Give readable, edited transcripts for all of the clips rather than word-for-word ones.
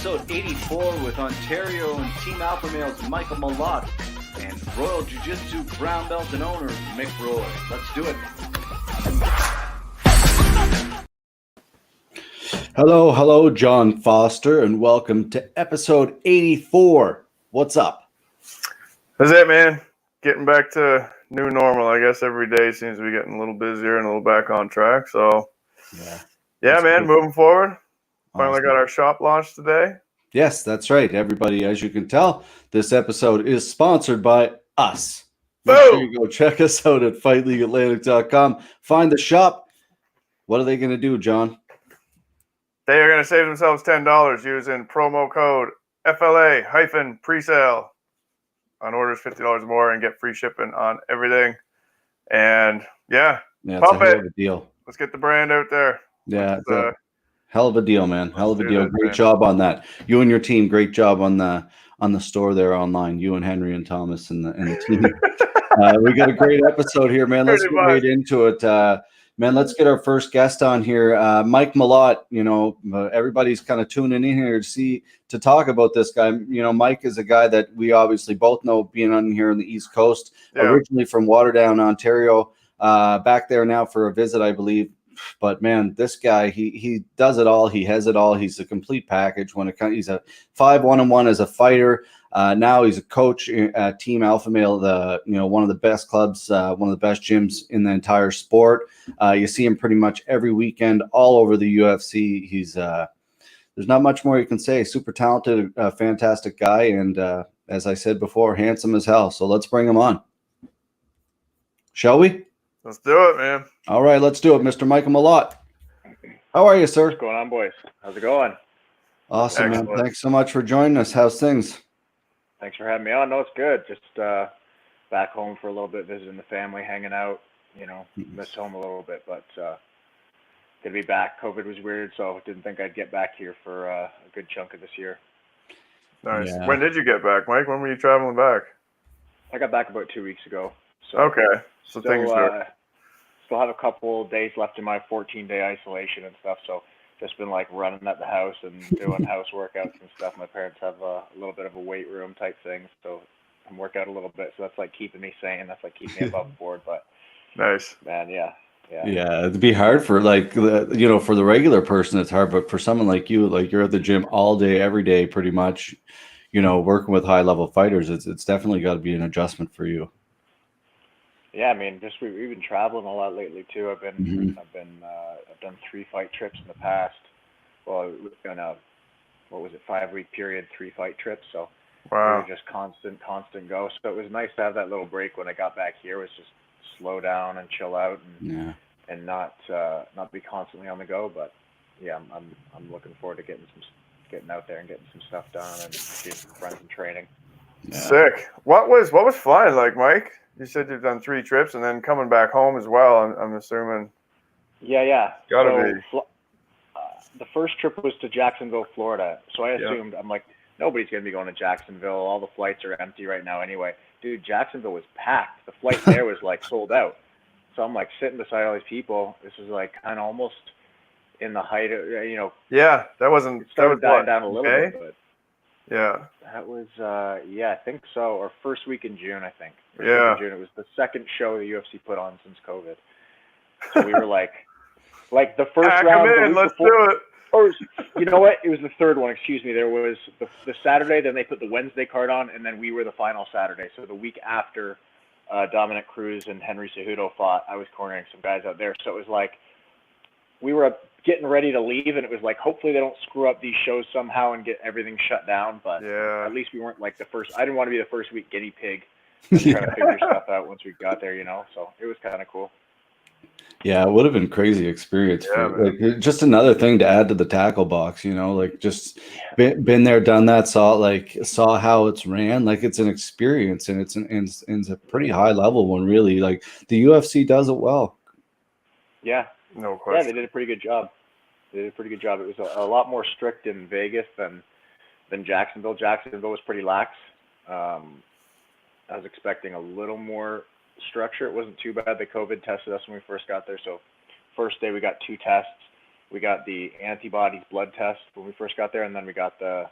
episode 84 with Ontario and Team Alpha Male's Michael Malott and Royal Jiu-Jitsu brown belt and owner Mick. Let's do it. Hello, John Foster, and welcome to episode 84. What's up? That's it, man. Getting back to new normal. I guess every day seems to be getting a little busier and a little back on track. So, yeah, man, moving forward. Finally got our shop launched today. Yes, that's right. Everybody, as you can tell, this episode is sponsored by us. Make sure you go check us out at FightLeagueAtlantic.com. Find the shop. What are they going to do, John? They are going to save themselves $10 using promo code FLA-presale on orders $50 or more and get free shipping on everything. And yeah, it's pump a hell it. of a deal. Let's get the brand out there. Yeah, hell of a deal, man. Hell of a deal. Great job on that. You and your team, great job on the store there online. You and Henry and Thomas and the team. We got a great episode here, man. Let's get right into it. Man, let's get our first guest on here. Mike Malott. You know, everybody's kind of tuning in here to talk about this guy. You know, Mike is a guy that we obviously both know, being on here on the East Coast, originally from Waterdown, Ontario. Back there now for a visit, I believe. But man, this guy, he does it all. He has it all. He's a complete package. He's a 5-1-1 as a fighter. Now he's a coach at Team Alpha Male, one of the best clubs, one of the best gyms in the entire sport. You see him pretty much every weekend all over the UFC. He's there's not much more you can say. Super talented, fantastic guy, and as I said before, handsome as hell. So let's bring him on. Shall we? Let's do it, man. All right, let's do it, Mr. Michael Malott. How are you, sir? What's going on, boys? How's it going? Awesome, man. Thanks so much for joining us. How's things? Thanks for having me on. No, it's good. Just back home for a little bit, visiting the family, hanging out. You know, missed home a little bit, but good to be back. COVID was weird, so didn't think I'd get back here for a good chunk of this year. Nice. Yeah. When did you get back, Mike? When were you traveling back? I got back about 2 weeks ago. So okay. So things still have a couple days left in my 14-day isolation and stuff. So just been like running at the house and doing house workouts and stuff. My parents have a little bit of a weight room type thing, so I work out a little bit. So that's like keeping me sane. That's like keeping me above board. But nice, man. Yeah. It'd be hard for for the regular person, it's hard, but for someone like you, like you're at the gym all day, every day, pretty much, working with high level fighters, it's definitely got to be an adjustment for you. Yeah, I mean, we've been traveling a lot lately too. I've done 3 fight trips in the past. Well, it was in a 5-week period, 3 fight trips. So wow, we were just constant go. So it was nice to have that little break when I got back here. Was just slow down and chill out and not be constantly on the go. But yeah, I'm looking forward to getting out there and getting some stuff done and seeing some friends and training. Yeah. Sick. What was flying like, Mike? You said you've done 3 trips and then coming back home as well, I'm assuming. Yeah. Gotta be. The first trip was to Jacksonville, Florida. So I assumed, I'm like, nobody's going to be going to Jacksonville. All the flights are empty right now anyway. Dude, Jacksonville was packed. The flight there was like sold out. So I'm like sitting beside all these people. This is like kind of almost in the height of, Yeah, that was dying down a little bit, but. Yeah. That was, I think so. Or first week in June, I think. Week in June. It was the second show the UFC put on since COVID. So we were like the first round. Let's do it. Or, you know what? It was the third one. Excuse me. There was the Saturday, then they put the Wednesday card on, and then we were the final Saturday. So the week after Dominic Cruz and Henry Cejudo fought, I was cornering some guys out there. So it was like we were getting ready to leave, and it was like, hopefully they don't screw up these shows somehow and get everything shut down. But at least we weren't like the first. I didn't want to be the first week guinea pig and trying to figure stuff out once we got there, So it was kind of cool. Yeah, it would have been a crazy experience. Just another thing to add to the tackle box, just been there, done that, saw how it's ran. Like it's an experience, and it's a pretty high level one, really. Like the UFC does it well. Yeah. No question. Yeah, they did a pretty good job. It was a lot more strict in Vegas than Jacksonville. Jacksonville was pretty lax. I was expecting a little more structure. It wasn't too bad. The COVID tested us when we first got there. So first day we got 2 tests. We got the antibodies blood test when we first got there, and then we got the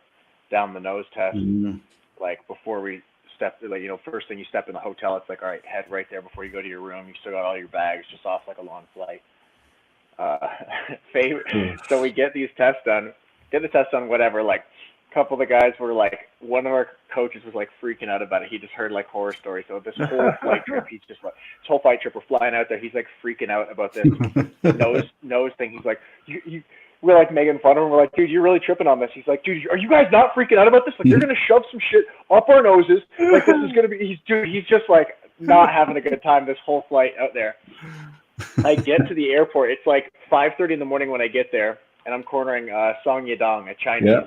down the nose test, Mm-hmm. like before we step, like, you know, first thing you step in the hotel, it's like, all right, head right there before you go to your room. You still got all your bags just off like a long flight. So we get these tests done, whatever. Like, a couple of the guys were like, one of our coaches was like freaking out about it. He just heard like horror stories. So this whole flight trip, we're flying out there. He's like freaking out about this nose thing. He's like, we're like making fun of him. We're like, dude, you're really tripping on this. He's like, dude, are you guys not freaking out about this? Like, they're gonna shove some shit up our noses. Like, this is gonna be. He's just like not having a good time this whole flight out there. I get to the airport. It's like 5:30 in the morning when I get there, and I'm cornering Song Yadong, a Chinese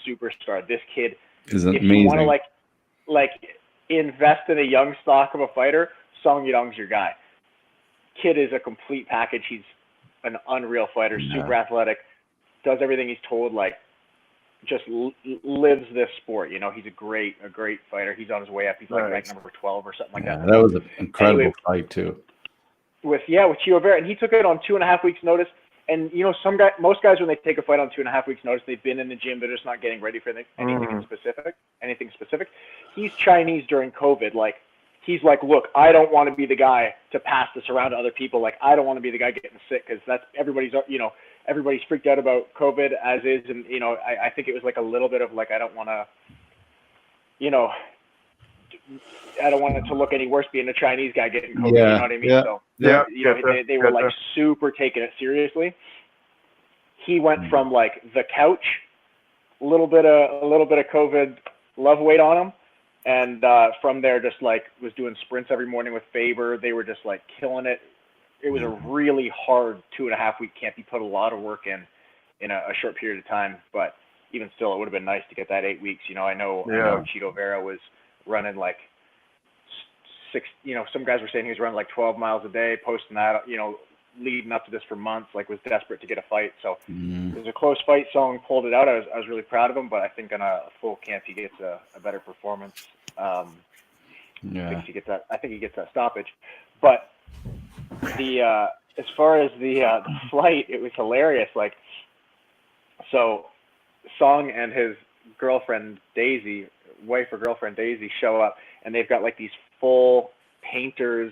superstar. This kid is amazing. If you want to like invest in a young stock of a fighter, Song Yadong's your guy. Kid is a complete package. He's an unreal fighter, super athletic, does everything he's told, like just lives this sport. You know, he's a great fighter. He's on his way up. He's like ranked number 12 or something like that. That was an incredible fight too. With Chio Vera, and he took it on 2.5 weeks notice. And you know, most guys when they take a fight on 2.5 weeks notice, they've been in the gym, they're just not getting ready for anything specific. He's Chinese during COVID. Like, he's like, look, I don't want to be the guy to pass this around to other people. Like, I don't want to be the guy getting sick, because that's everybody's freaked out about COVID as is, and you know, I think it was like a little bit of like, I don't want to, you know, I don't want it to look any worse being a Chinese guy getting COVID. You know what I mean? So they were like super taking it seriously. He went from like the couch, a little bit of COVID love weight on him, and from there just like was doing sprints every morning with Faber. They were just like killing it. It was a really hard 2.5 week camp. He put a lot of work in a short period of time, but even still, it would have been nice to get that 8 weeks. You know, I know Chito Vera was running like 6, you know, some guys were saying he was running like 12 miles a day, posting that, you know, leading up to this for months, like was desperate to get a fight. So it was a close fight. Song pulled it out. I was really proud of him, but I think on a full camp he gets a better performance. I think he gets that stoppage. But as far as the flight, it was hilarious. Like, so Song and his girlfriend Daisy, wife or girlfriend Daisy, show up, and they've got like these full painters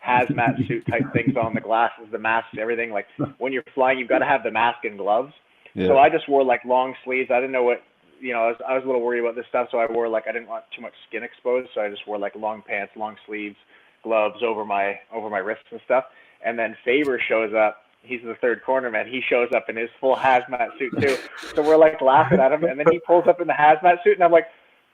hazmat suit type things on, the glasses, the masks, everything. Like, when you're flying, you've got to have the mask and gloves. So I just wore like long sleeves. I didn't know what, you know, I was a little worried about this stuff, so I wore like, I didn't want too much skin exposed, so I just wore like long pants, long sleeves, gloves over my wrists and stuff. And then Faber shows up. He's the third corner man. He shows up in his full hazmat suit too. So we're like laughing at him, and then he pulls up in the hazmat suit, and I'm like,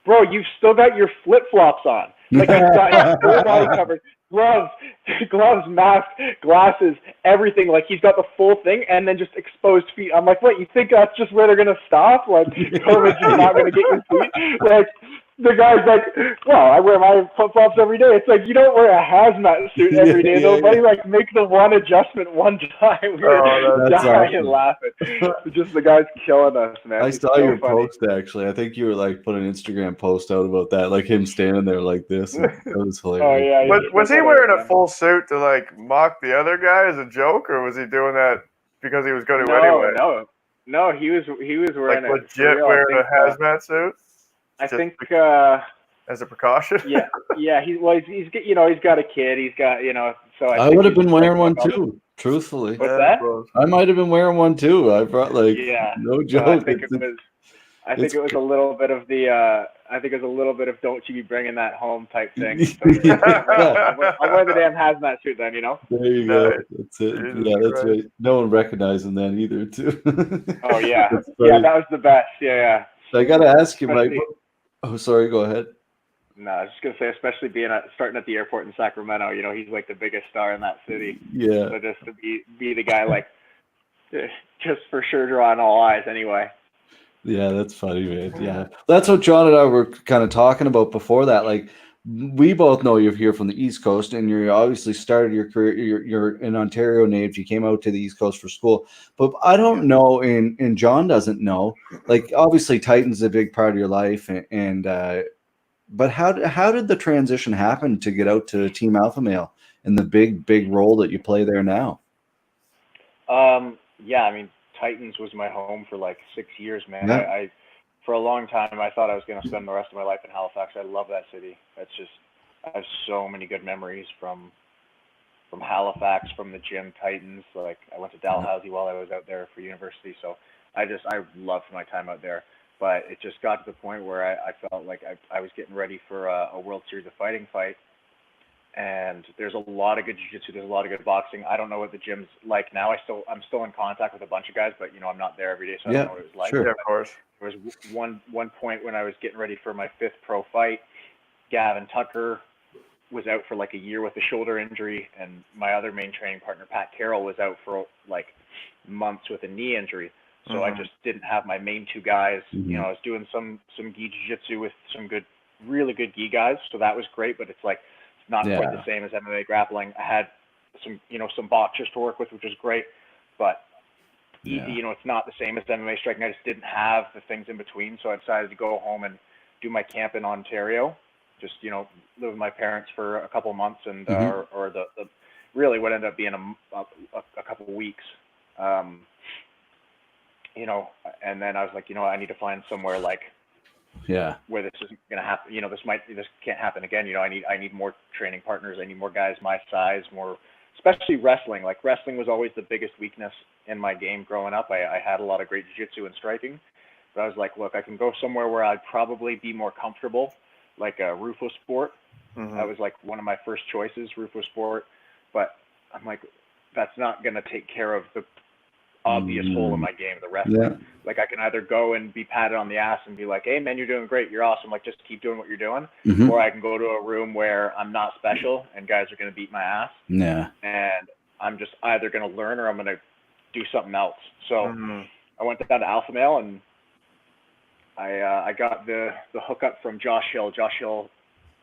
bro, you've still got your flip-flops on. Like, you've got his full body covered, gloves, mask, glasses, everything. Like, he's got the full thing, and then just exposed feet. I'm like, what, you think that's just where they're going to stop? Like, COVID's just not going to get your feet? Like, the guy's like, well, I wear my flip-flops every day. It's like, you don't wear a hazmat suit every day, though, buddy. Like, make the one adjustment one time. We were dying and laughing. Just the guy's killing us, man. I saw your post, actually. I think you were like put an Instagram post out about that, like him standing there like this. That was hilarious. Oh, yeah. Was he wearing a full suit to like mock the other guy as a joke, or was he doing that because he was going to anyway? No, he was wearing like legit wearing a hazmat suit. I think as a precaution. Yeah. He's you know, he's got a kid. He's got, you know. So I would have been wearing one too. Truthfully, what's that? I might have been wearing one too. I brought like no joke. I think it was a little bit of the. I think it was a little bit of "don't you be bringing that home" type thing. So, I'll wear the damn hazmat suit then, you know. There you go. That's it. Yeah, that's right. No one recognized him then either, too. Oh yeah, yeah, that was the best. Yeah. So I gotta ask you, Mike. Oh, sorry. Go ahead. No, I was just gonna say, especially starting at the airport in Sacramento, you know, he's like the biggest star in that city. Yeah. So just to be the guy, like, just for sure drawing all eyes anyway. Yeah, that's funny, man. Yeah, that's what John and I were kind of talking about before that. Like, we both know you're here from the East Coast, and you obviously started your career. You're an Ontario native. You came out to the East Coast for school, but I don't know, and John doesn't know. Like, obviously, Titan's a big part of your life, but how did the transition happen to get out to Team Alpha Male and the big role that you play there now? Yeah, I mean, Titans was my home for like 6 years, man. Yeah. for a long time, I thought I was going to spend the rest of my life in Halifax. I love that city. I have so many good memories from Halifax, from the gym Titans. Like, I went to Dalhousie while I was out there for university, so I loved my time out there. But it just got to the point where I felt like I was getting ready for a World Series of Fighting fight. And there's a lot of good jiu-jitsu, there's a lot of good boxing. I don't know what the gym's like now. I'm still in contact with a bunch of guys, but I'm not there every day, so I don't know what it was like. Sure. Yeah, of course. There was one point when I was getting ready for my 5th pro fight. Gavin Tucker was out for like a year with a shoulder injury, and my other main training partner, Pat Carroll, was out for like months with a knee injury. So I just didn't have my main 2 guys. I was doing some gi jiu-jitsu with some really good gi guys, so that was great, but it's like not quite the same as MMA grappling. I had some boxers to work with, which was great, but it's not the same as MMA striking. I just didn't have the things in between, so I decided to go home and do my camp in Ontario. Just live with my parents for a couple months, and or the really what ended up being a couple of weeks. And then I was like, I need to find somewhere like where this isn't going to happen. This can't happen again. I need more training partners. I need more guys my size, more, especially wrestling. Like, wrestling was always the biggest weakness in my game growing up. I had a lot of great jiu-jitsu and striking, but I was like, look, I can go somewhere where I'd probably be more comfortable, like a Rufo Sport. That was like one of my first choices, Rufo Sport. But I'm like, that's not going to take care of the obvious hole in my game, the wrestling. Like, I can either go and be patted on the ass and be like, hey man, you're doing great, you're awesome, like, just keep doing what you're doing. Or I can go to a room where I'm not special and guys are going to beat my ass. And I'm just either going to learn or I'm going to do something else. So I went down to Alpha Male, and I got the hookup from Josh Hill. Josh Hill,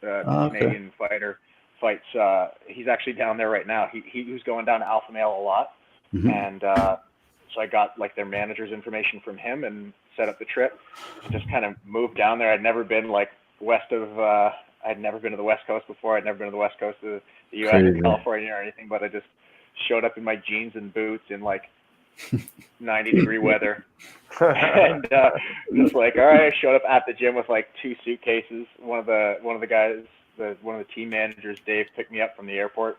Canadian fighter, fights. He's actually down there right now. He was going down to Alpha Male a lot. And so I got like their manager's information from him and set up the trip. Just kind of moved down there. I'd never been like I'd never been to the West Coast before. I'd never been to the West Coast of the U.S. or California or anything, but I just showed up in my jeans and boots in like 90-degree weather. And just like, all right, I showed up at the gym with like 2 suitcases. One of the guys, one of the team managers, Dave, picked me up from the airport,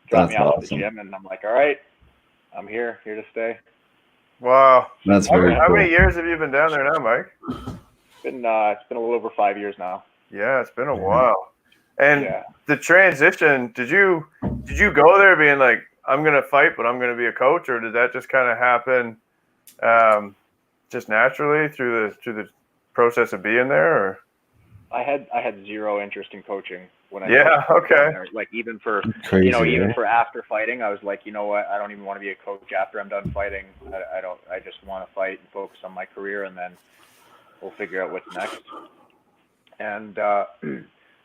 dropped me off at the gym, and I'm like, all right, I'm here to stay. Wow. That's very cool. How many years have you been down there now, Mike? It's been a little over 5 years now. Yeah, it's been a while. And the transition, did you go there being like, I'm gonna fight, but I'm gonna be a coach, or did that just kind of happen just naturally through the process of being there? Or? I had zero interest in coaching when I like, even for even for after fighting, I was like, you know what, I don't even want to be a coach after I'm done fighting. I just want to fight and focus on my career, and then we'll figure out what's next. And I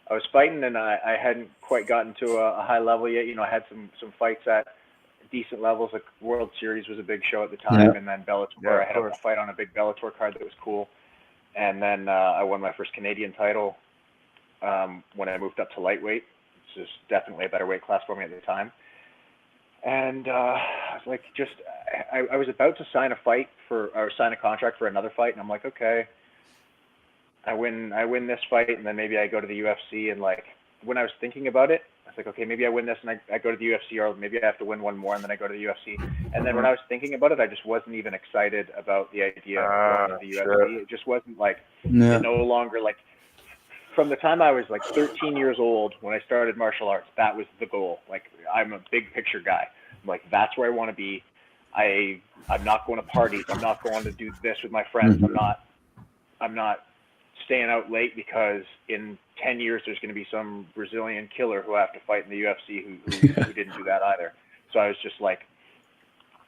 was fighting, and I hadn't quite gotten to a high level yet. I had some fights at decent levels. Like, World Series was a big show at the time, and then Bellator. I had a fight on a big Bellator card that was cool. And then I won my first Canadian title when I moved up to lightweight. It's just definitely a better weight class for me at the time. And I was like, I was about to sign sign a contract for another fight, and I'm like, okay, I win this fight, and then maybe I go to the UFC. And like, when I was thinking about it, I was like, okay, maybe I win this and I go to the UFC, or maybe I have to win one more and then I go to the UFC. And then when I was thinking about it, I just wasn't even excited about the idea of going to the UFC. It just wasn't like, it no longer, like, from the time I was like 13 years old when I started martial arts, that was the goal. Like, I'm a big picture guy. I'm like, that's where I want to be. I'm not going to parties. I'm not going to do this with my friends. I'm not staying out late because in 10 years there's going to be some Brazilian killer who I have to fight in the UFC who didn't do that either. So I was just like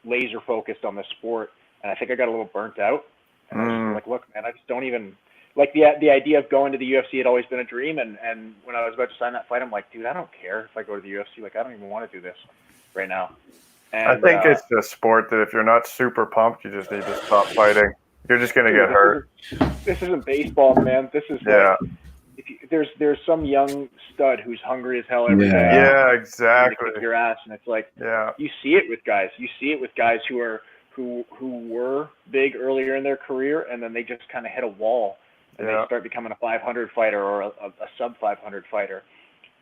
laser focused on the sport, and I think I got a little burnt out. And I was like, look, man, I just don't even like the idea of going to the UFC had always been a dream. And when I was about to sign that fight, I'm like, dude, I don't care if I go to the UFC. Like, I don't even want to do this right now. And I think it's a sport that if you're not super pumped, you just need to stop fighting. You're just going to get hurt. This isn't baseball, man. This is like, there's some young stud who's hungry as hell every day. Yeah, exactly. Kick your ass, and it's like, you see it with guys. You see it with guys who are who were big earlier in their career, and then they just kind of hit a wall, and they start becoming a 500 fighter or a sub 500 fighter.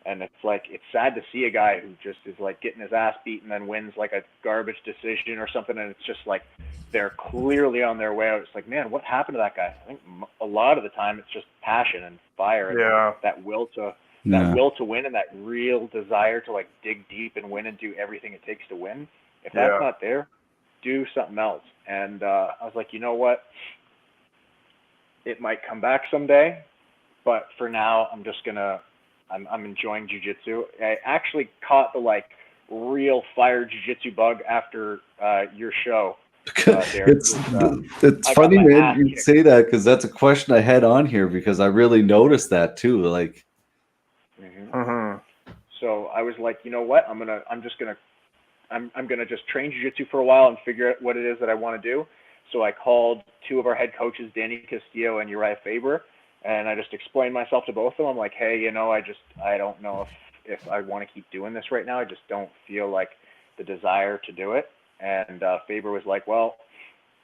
And it's like, it's sad to see a guy who just is like getting his ass beat and then wins like a garbage decision or something, and it's just like they're clearly on their way out. It's like, man, what happened to that guy? I think a lot of the time it's just passion and fire and that will to win, and that real desire to like dig deep and win and do everything it takes to win. If that's not there, do something else. And I was like, you know what? It might come back someday, but for now, I'm just gonna. I'm enjoying jiu-jitsu. I actually caught the like real fire jiu-jitsu bug after your show. It's funny, man, you say that, because that's a question I had on here, because I really noticed that too. Like, so I was like, you know what? I'm gonna just train jiu-jitsu for a while and figure out what it is that I want to do. So I called two of our head coaches, Danny Castillo and Uriah Faber. And I just explained myself to both of them. I'm like, hey, you know, I don't know if I want to keep doing this right now. I just don't feel like the desire to do it. And Faber was like, well,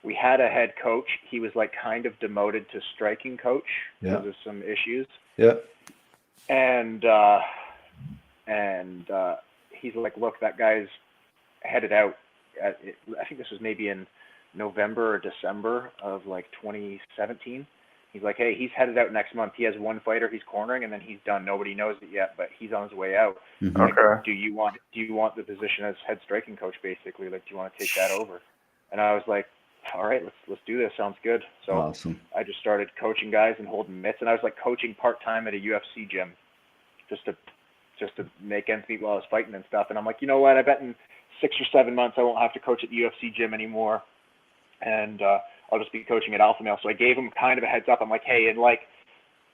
we had a head coach. He was like kind of demoted to striking coach because of some issues. Yeah. And he's like, look, that guy's headed out. I think this was maybe in November or December of like 2017. He's like, hey, he's headed out next month. He has one fighter he's cornering, and then he's done. Nobody knows it yet, but he's on his way out. Like, do you want the position as head striking coach, basically? Like, do you want to take that over? And I was like, all right, let's do this. Sounds good. So awesome. I just started coaching guys and holding mitts, and I was like coaching part-time at a UFC gym just to make ends meet while I was fighting and stuff. And I'm like, you know what? I bet in 6 or 7 months I won't have to coach at the UFC gym anymore. And I'll just be coaching at Alpha Male. So I gave him kind of a heads up. I'm like, hey, and like,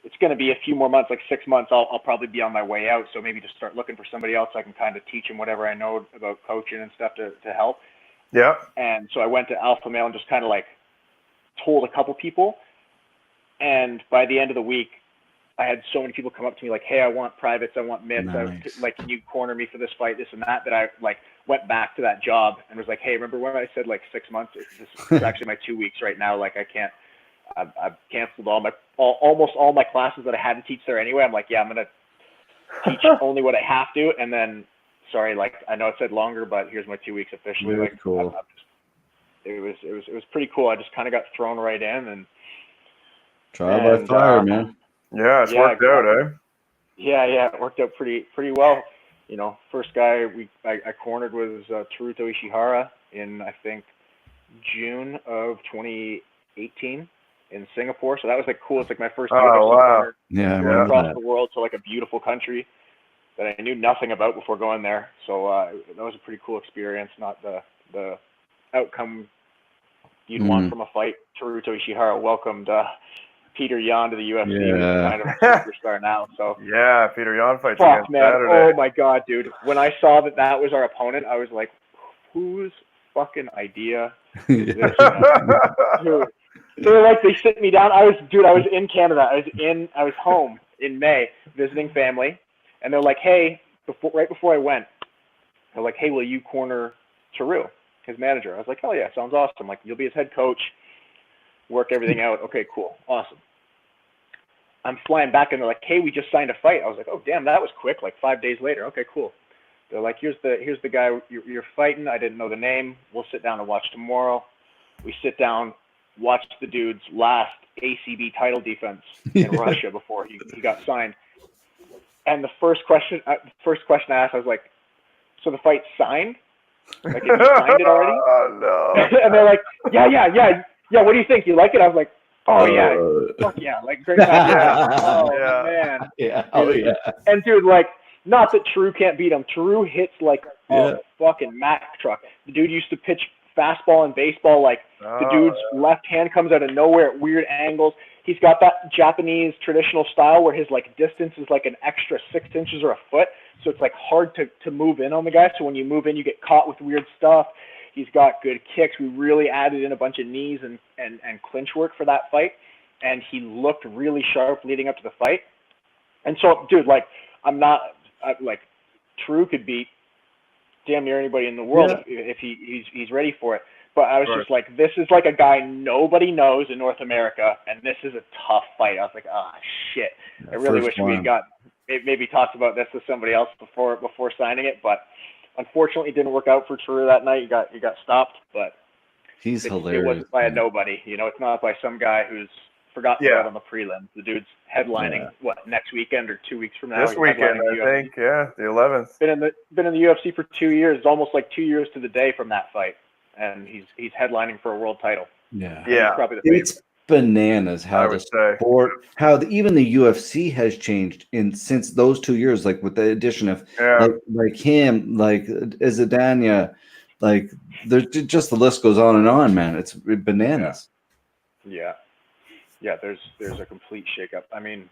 it's going to be a few more months, like 6 months, I'll probably be on my way out. So maybe just start looking for somebody else. I can kind of teach him whatever I know about coaching and stuff to help. Yeah. And so I went to Alpha Male and just kind of like told a couple people. And by the end of the week, I had so many people come up to me like, hey, I want privates, I want mitts, nice. like, can you corner me for this fight, this and that I like went back to that job and was like, hey, remember when I said like 6 months? This is actually my 2 weeks right now. Like, I can't. I've canceled almost all my classes that I had to teach there anyway. I'm like, yeah, I'm gonna teach only what I have to, and then, sorry, like, I know it said longer, but here's my 2 weeks officially. Very like, cool. It was pretty cool. I just kind of got thrown right in and trial by fire, man. Yeah, it's worked out, eh? Yeah, it worked out pretty well. You know, first guy I cornered was Teruto Ishihara in, I think, June of 2018 in Singapore. So that was like cool. It's like my first wow. Yeah, across the world to like a beautiful country that I knew nothing about before going there. So that was a pretty cool experience. Not the outcome you'd want from a fight. Teruto Ishihara welcomed Peter Yan to the UFC. Yeah. Kind of a superstar now. So yeah, Peter Yan fights against man. Saturday. Oh my God, dude! When I saw that was our opponent, I was like, whose fucking idea is this? Dude, they sit me down. I was in Canada. I was home in May visiting family, and they're like, hey, right before I went, they're like, hey, will you corner Teru, his manager? I was like, hell yeah, sounds awesome. Like, you'll be his head coach, work everything out. Okay, cool, awesome. I'm flying back, and they're like, hey, we just signed a fight. I was like, oh damn, that was quick. Like 5 days later. Okay, cool. They're like, here's the guy you're fighting. I didn't know the name. We'll sit down and watch tomorrow. We sit down, watch the dude's last ACB title defense in Russia before he got signed. And the first question I asked, I was like, so the fight's signed? Like, have you signed it already? Oh no. And they're like, yeah. What do you think? You like it? I was like, oh yeah, fuck yeah, like great match. Oh man. Yeah. Oh yeah. And dude, like, not that Teru can't beat him. Teru hits like a fucking Mack truck. The dude used to pitch fastball in baseball. Like, the dude's left hand comes out of nowhere at weird angles. He's got that Japanese traditional style where his like distance is like an extra 6 inches or a foot. So it's like hard to move in on the guy. So when you move in, you get caught with weird stuff. He's got good kicks. We really added in a bunch of knees and clinch work for that fight. And he looked really sharp leading up to the fight. And so, dude, like, Teru could beat damn near anybody in the world if he's ready for it. But I was just like, this is like a guy nobody knows in North America, and this is a tough fight. I was like, shit. I really wish we had maybe talked about this with somebody else before signing it, but unfortunately it didn't work out for True that night. He got stopped, but he's hilarious. It wasn't by a nobody. It's not by some guy who's forgot to out on the prelims. The dude's headlining next weekend or 2 weeks from now. This weekend, I think. Yeah, the 11th. Been in the UFC for 2 years. It's almost like 2 years to the day from that fight, and he's headlining for a world title. Yeah, He's probably the favorite. It's bananas how the sport, even the UFC has changed since those 2 years. Like with the addition of like him, like Izadanya, like there's just the list goes on and on, man. It's bananas. Yeah. There's a complete shakeup. I mean,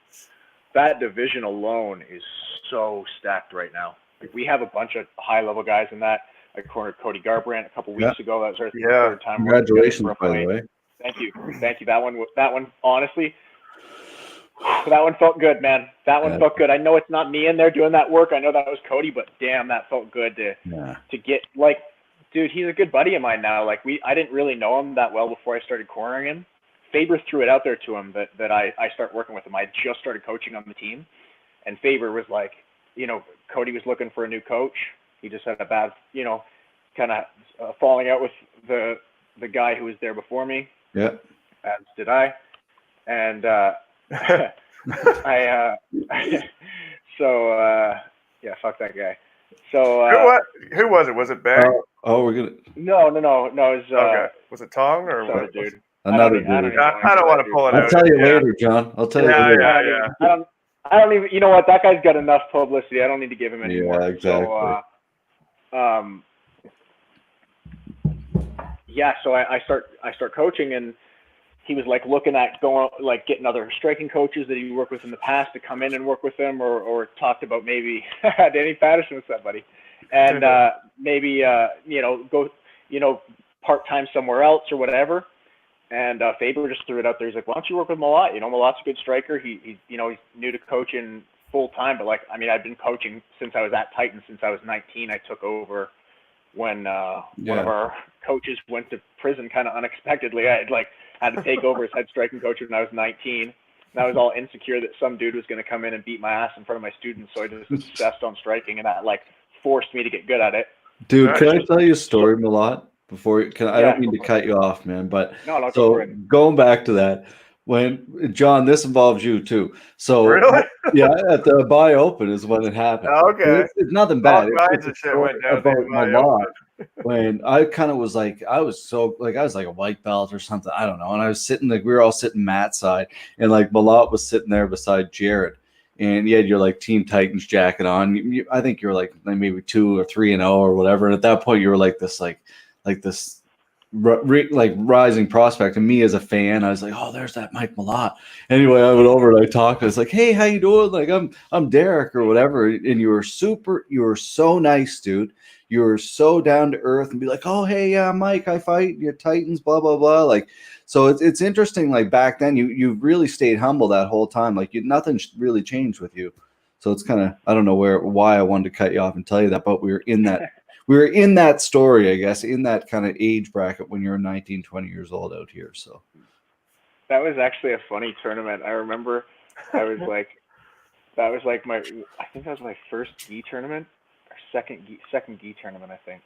that division alone is so stacked right now. Like, we have a bunch of high-level guys in that. I cornered Cody Garbrandt a couple weeks ago. That was our third time. Congratulations, by the way. Thank you. That one, honestly, that one felt good, man. That one felt good. I know it's not me in there doing that work. I know that was Cody, but damn, that felt good to get, like, dude, he's a good buddy of mine now. Like, I didn't really know him that well before I started cornering him. Faber threw it out there to him that I start working with him. I just started coaching on the team, and Faber was like, Cody was looking for a new coach. He just had a bad, kind of falling out with the guy who was there before me. Yeah. As did I. And fuck that guy. So who was it? Was it Bang? We're gonna. No. It was, okay. Was it Tong or sorry, what? Dude. Another dude. I don't want to pull it out. I'll tell you later, John. I'll tell you later. Yeah. I don't even. You know what? That guy's got enough publicity. I don't need to give him any more. Yeah, exactly. So, I start coaching, and he was like looking at getting other striking coaches that he worked with in the past to come in and work with him, or talked about maybe Danny Patterson with somebody, and maybe go part-time somewhere else or whatever. And Faber just threw it out there. He's like, why don't you work with Malott? Malott's a good striker. He's new to coaching full-time, but I've been coaching since I was at Titan, since I was 19. I took over when one of our coaches went to prison kind of unexpectedly. I had to take over as head striking coach when I was 19. And I was all insecure that some dude was going to come in and beat my ass in front of my students, so I just obsessed on striking, and that forced me to get good at it. Dude, can I tell you a story, Malott? I don't mean to cut you off, man, but going back to that, when John, this involves you too. So really? At the Buy Open is when it happened. Okay, it's nothing bad. It's about Malott. When I kind of was like, I was like a white belt or something, I don't know. And I was sitting, we were all sitting Matt's side, and Malott was sitting there beside Jared. And you had your Team Titans jacket on. I think you were maybe 2 or 3-0 or whatever. And at that point, you were this rising prospect. And me as a fan, I was like, oh, there's that Mike Malott. Anyway, I went over and I talked. I was like, hey, how you doing? I'm Derek or whatever. And you were so nice, dude. You were so down to earth and be like, oh, hey, Mike, I fight your Titans, blah, blah, blah. So it's interesting. Back then, you really stayed humble that whole time. Nothing really changed with you. So it's kind of, I don't know why I wanted to cut you off and tell you that, but we were in that story, I guess, in that kind of age bracket when you're 19, 20 years old out here. So that was actually a funny tournament. I remember I think that was my first gi tournament. Second gi tournament, I think,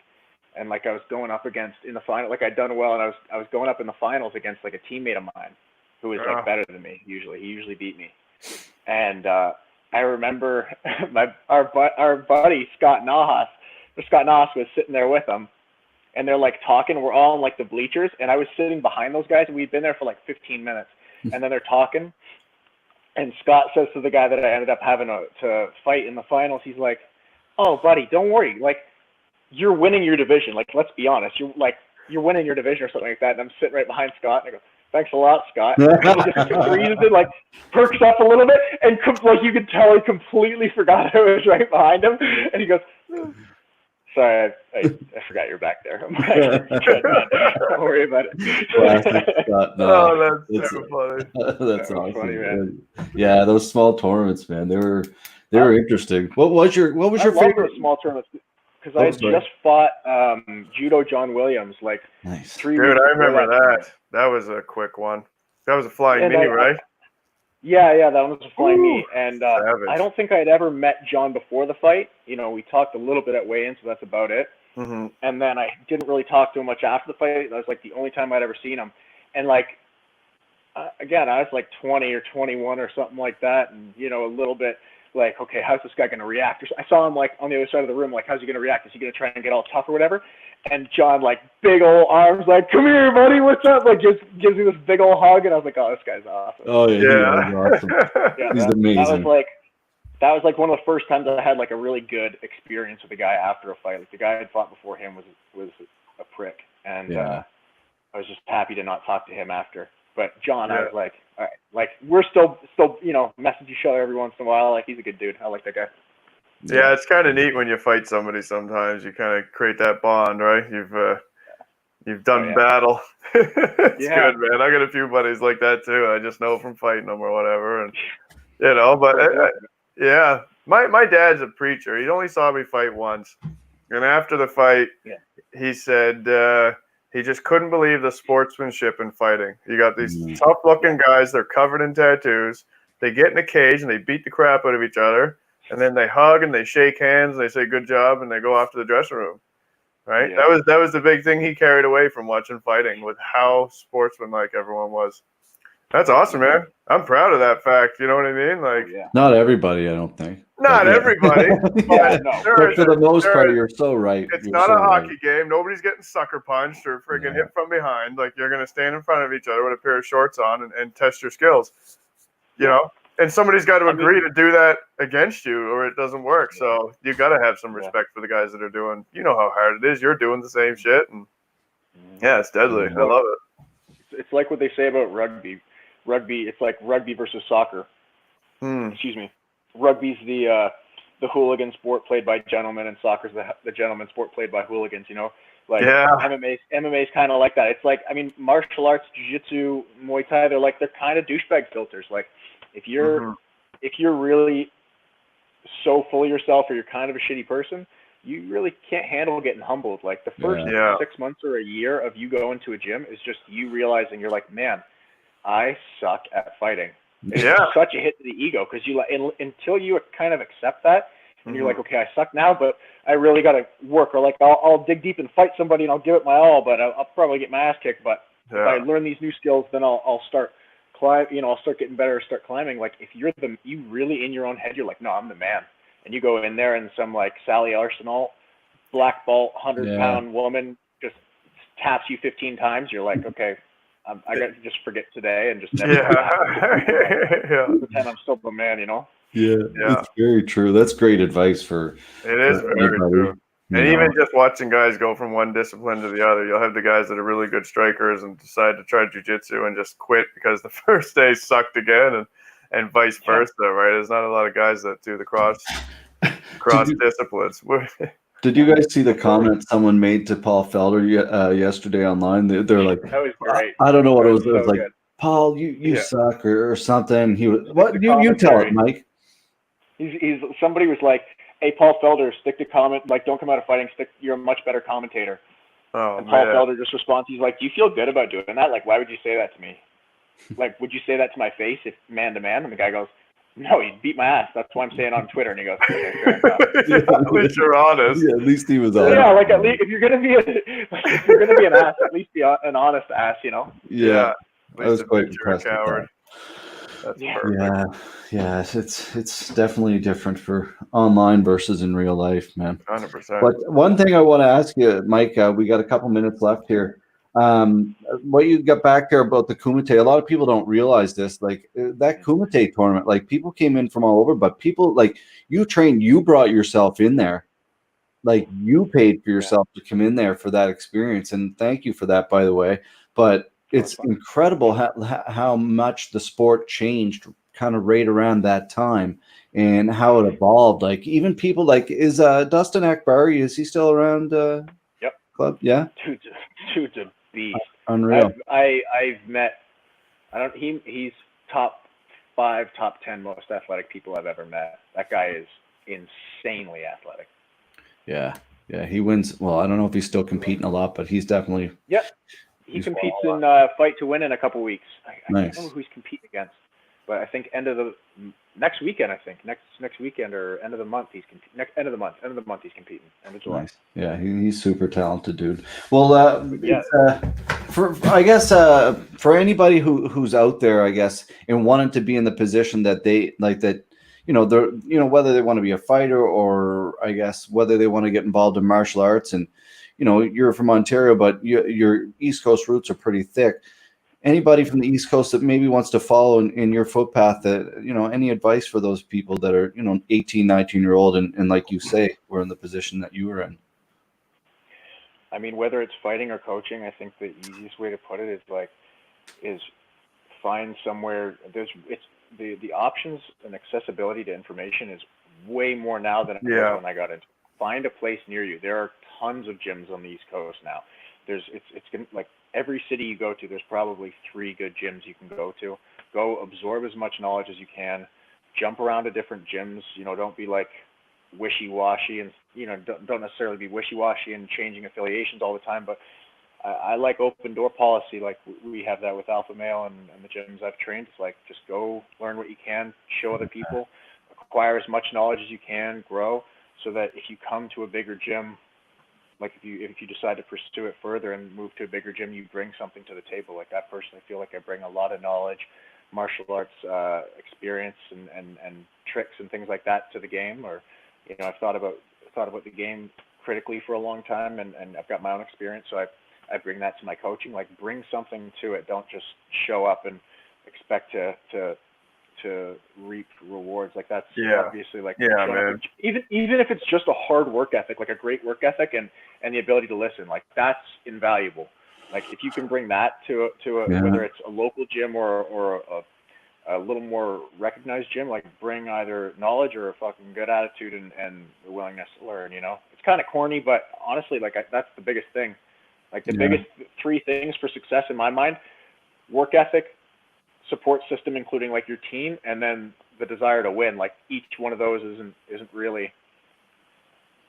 and I was going up against in the final, I'd done well, and I was going up in the finals against a teammate of mine who was better than me. He usually beat me, and I remember our buddy Scott Nahas was sitting there with him, and they're talking. We're all in the bleachers, and I was sitting behind those guys, and we'd been there for 15 minutes, and then they're talking, and Scott says to the guy that I ended up having to fight in the finals, he's like, oh, buddy, don't worry. You're winning your division. Let's be honest. You're winning your division or something like that. And I'm sitting right behind Scott, and I go, thanks a lot, Scott. And he just breathes and perks up a little bit, and you could tell he completely forgot I was right behind him. And he goes, sorry, I forgot you're back there. I'm like, good, man. Don't worry about it. Classic Scott. No, that's so funny. That's awesome. Funny, man. Yeah, those small tournaments, man, they were interesting. What was your favorite small tournaments? because I had just fought Judo John Williams like nice. 3 Dude, weeks. I remember that. That was a quick one. That was a flying knee, right? Yeah, that one was a flying knee. And savage. I don't think I'd ever met John before the fight. You know, we talked a little bit at weigh-in, so that's about it. Mm-hmm. And then I didn't really talk to him much after the fight. That was like the only time I'd ever seen him. And like, again, I was like 20 or 21 or something like that, and you know, a little bit like, okay, how's this guy gonna react? I saw him like on the other side of the room, like, how's he gonna react? Is he gonna try and get all tough or whatever? And John, like, big old arms, like, come here, buddy, what's up? Like, just gives me this big old hug, and I was like, oh, this guy's awesome. Oh yeah. Awesome. Yeah, he's amazing. That was like one of the first times I had like a really good experience with a guy after a fight. Like the guy I had fought before him was a prick, and I was just happy to not talk to him after. But John, I was like, all right, like we're still you know, message each other every once in a while. Like he's a good dude. I like that guy. Yeah, it's kind of neat when you fight somebody. Sometimes you kind of create that bond, right? You've done battle. It's good, man. I got a few buddies like that too. I just know from fighting them or whatever, and you know. But yeah, my dad's a preacher. He only saw me fight once, and after the fight, he said he just couldn't believe the sportsmanship in fighting. You got these tough-looking guys. They're covered in tattoos. They get in a cage and they beat the crap out of each other. And then they hug and they shake hands and they say good job and they go off to the dressing room, right? Yeah. That was the big thing he carried away from watching fighting, with how sportsmanlike everyone was. That's awesome, man. I'm proud of that fact. You know what I mean? Like, not everybody, I don't think. Not everybody. But for the most part, you're so right. It's not a hockey game. Nobody's getting sucker punched or friggin' hit from behind. Like, you're gonna stand in front of each other with a pair of shorts on and test your skills. You know? And somebody's got to agree to do that against you, or it doesn't work. So you got to have some respect for the guys that are doing. You know how hard it is. You're doing the same shit, and it's deadly. I love it. It's like what they say about rugby. It's like rugby versus soccer. Excuse me. Rugby's the hooligan sport played by gentlemen, and soccer's the gentleman sport played by hooligans. You know, like MMA's kind of like that. It's like, I mean, martial arts, jiu-jitsu, Muay Thai, they're kind of douchebag filters. Like, if you're really so full of yourself, or you're kind of a shitty person, you really can't handle getting humbled. Like the first 6 months or a year of you going to a gym is just you realizing you're like, man, I suck at fighting. It's such a hit to the ego, because you until you kind of accept that, and you're like, okay, I suck now, but I really got to work. Or like I'll dig deep and fight somebody and I'll give it my all, but I'll probably get my ass kicked. But if I learn these new skills, then I'll start I'll start getting better, start climbing. Like if you really in your own head, you're like, no, I'm the man. And you go in there and some like Sally Arsenal, black belt, 100-pound woman just taps you 15 times. You're like, okay, I got to just forget today and just never pretend I'm still the man, you know? Yeah, it's very true. That's great advice for very true. And even just watching guys go from one discipline to the other, you'll have the guys that are really good strikers and decide to try jiu-jitsu and just quit because the first day sucked again, and vice versa, right? There's not a lot of guys that do the cross disciplines. Did you guys see the comment someone made to Paul Felder yesterday online? They're like, that was great. I don't know what it was. It was like, good. Paul, you suck or something. He was, what? You tell it, Mike. Somebody was like, hey, Paul Felder, stick to comment, like, don't come out of fighting, you're a much better commentator. And Paul Felder just responds, he's like, do you feel good about doing that? Like, why would you say that to me? Like, would you say that to my face if man to man? And the guy goes, no, he'd beat my ass. That's why I'm saying on Twitter. And he goes, okay, fair enough. At least you're honest. Yeah, at least he was honest. Yeah, like at least if you're gonna be an ass, at least be an honest ass, you know? Yeah. I was quite impressed with that. That's perfect. Yeah, it's definitely different for online versus in real life, man. 100%. But one thing I want to ask you, Mike, we got a couple minutes left here. What you got back there about the Kumite, a lot of people don't realize this. Like that Kumite tournament, like people came in from all over, but people like you brought yourself in there. Like you paid for yourself to come in there for that experience, and thank you for that, by the way. But it's incredible how much the sport changed kind of right around that time and how it evolved. Like even people like, is Dustin Akbari, is he still around club? Yeah. Dude's a beast. Unreal. I've met, he's top 5, top 10 most athletic people I've ever met. That guy is insanely athletic. Yeah. Yeah, he wins. Well, I don't know if he's still competing a lot, but he's definitely. Yep. He He's competes in Fight to Win in a couple weeks. I can't remember who he's competing against, but I think next weekend. I think next weekend or end of the month he's end of the month he's competing. End of July. Nice. Yeah, he's super talented, dude. Well, Yeah. For anybody who's out there, I guess, and wanting to be in the position that they like that, they're whether they want to be a fighter or I guess whether they want to get involved in martial arts, and you're from Ontario, but your East Coast roots are pretty thick. Anybody from the East Coast that maybe wants to follow in your footpath, that any advice for those people that are 18, 19-year-old, and like you say, we're in the position that you were in. I mean, whether it's fighting or coaching, I think the easiest way to put it is find somewhere. The options and accessibility to information is way more now than it was when I got into. Find a place near you. There are tons of gyms on the East Coast now. It's gonna, like, every city you go to, there's probably 3 good gyms you can go to. Go absorb as much knowledge as you can. Jump around to different gyms. Don't be like wishy-washy, and don't necessarily be wishy-washy and changing affiliations all the time. But I like open door policy. Like we have that with Alpha Male and the gyms I've trained. It's like, just go learn what you can, show other people, acquire as much knowledge as you can, grow, so that if you come to a bigger gym, like if you decide to pursue it further and move to a bigger gym, you bring something to the table. Like, I personally feel like I bring a lot of knowledge, martial arts experience, and tricks and things like that to the game. Or I've thought about the game critically for a long time, and I've got my own experience, so I bring that to my coaching. Like, bring something to it. Don't just show up and expect to reap rewards. Like, that's obviously, like, man. Even if it's just a hard work ethic, like a great work ethic and the ability to listen, like, that's invaluable. Like, if you can bring that to whether it's a local gym or a little more recognized gym, like, bring either knowledge or a fucking good attitude and the willingness to learn. It's kind of corny, but honestly, like, that's the biggest thing. Like, the biggest 3 things for success in my mind: work ethic, support system, including like your team, and then the desire to win. Like, each one of those isn't really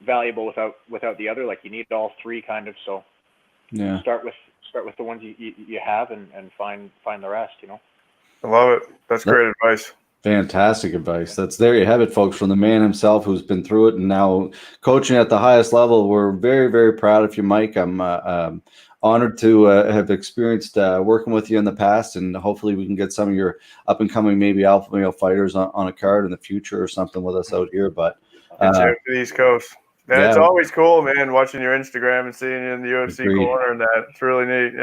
valuable without the other. Like, you need all 3 kind of. So start with the ones you have and find the rest. I love it. That's great advice. Fantastic advice. There you have it, folks, from the man himself who's been through it and now coaching at the highest level. We're very, very proud of you, Mike. I'm honored to have experienced working with you in the past, and hopefully we can get some of your up and coming maybe alpha male fighters on a card in the future or something with us out here. But get you to the East Coast. And it's always cool, man, watching your Instagram and seeing you in the UFC corner, and that. It's really neat.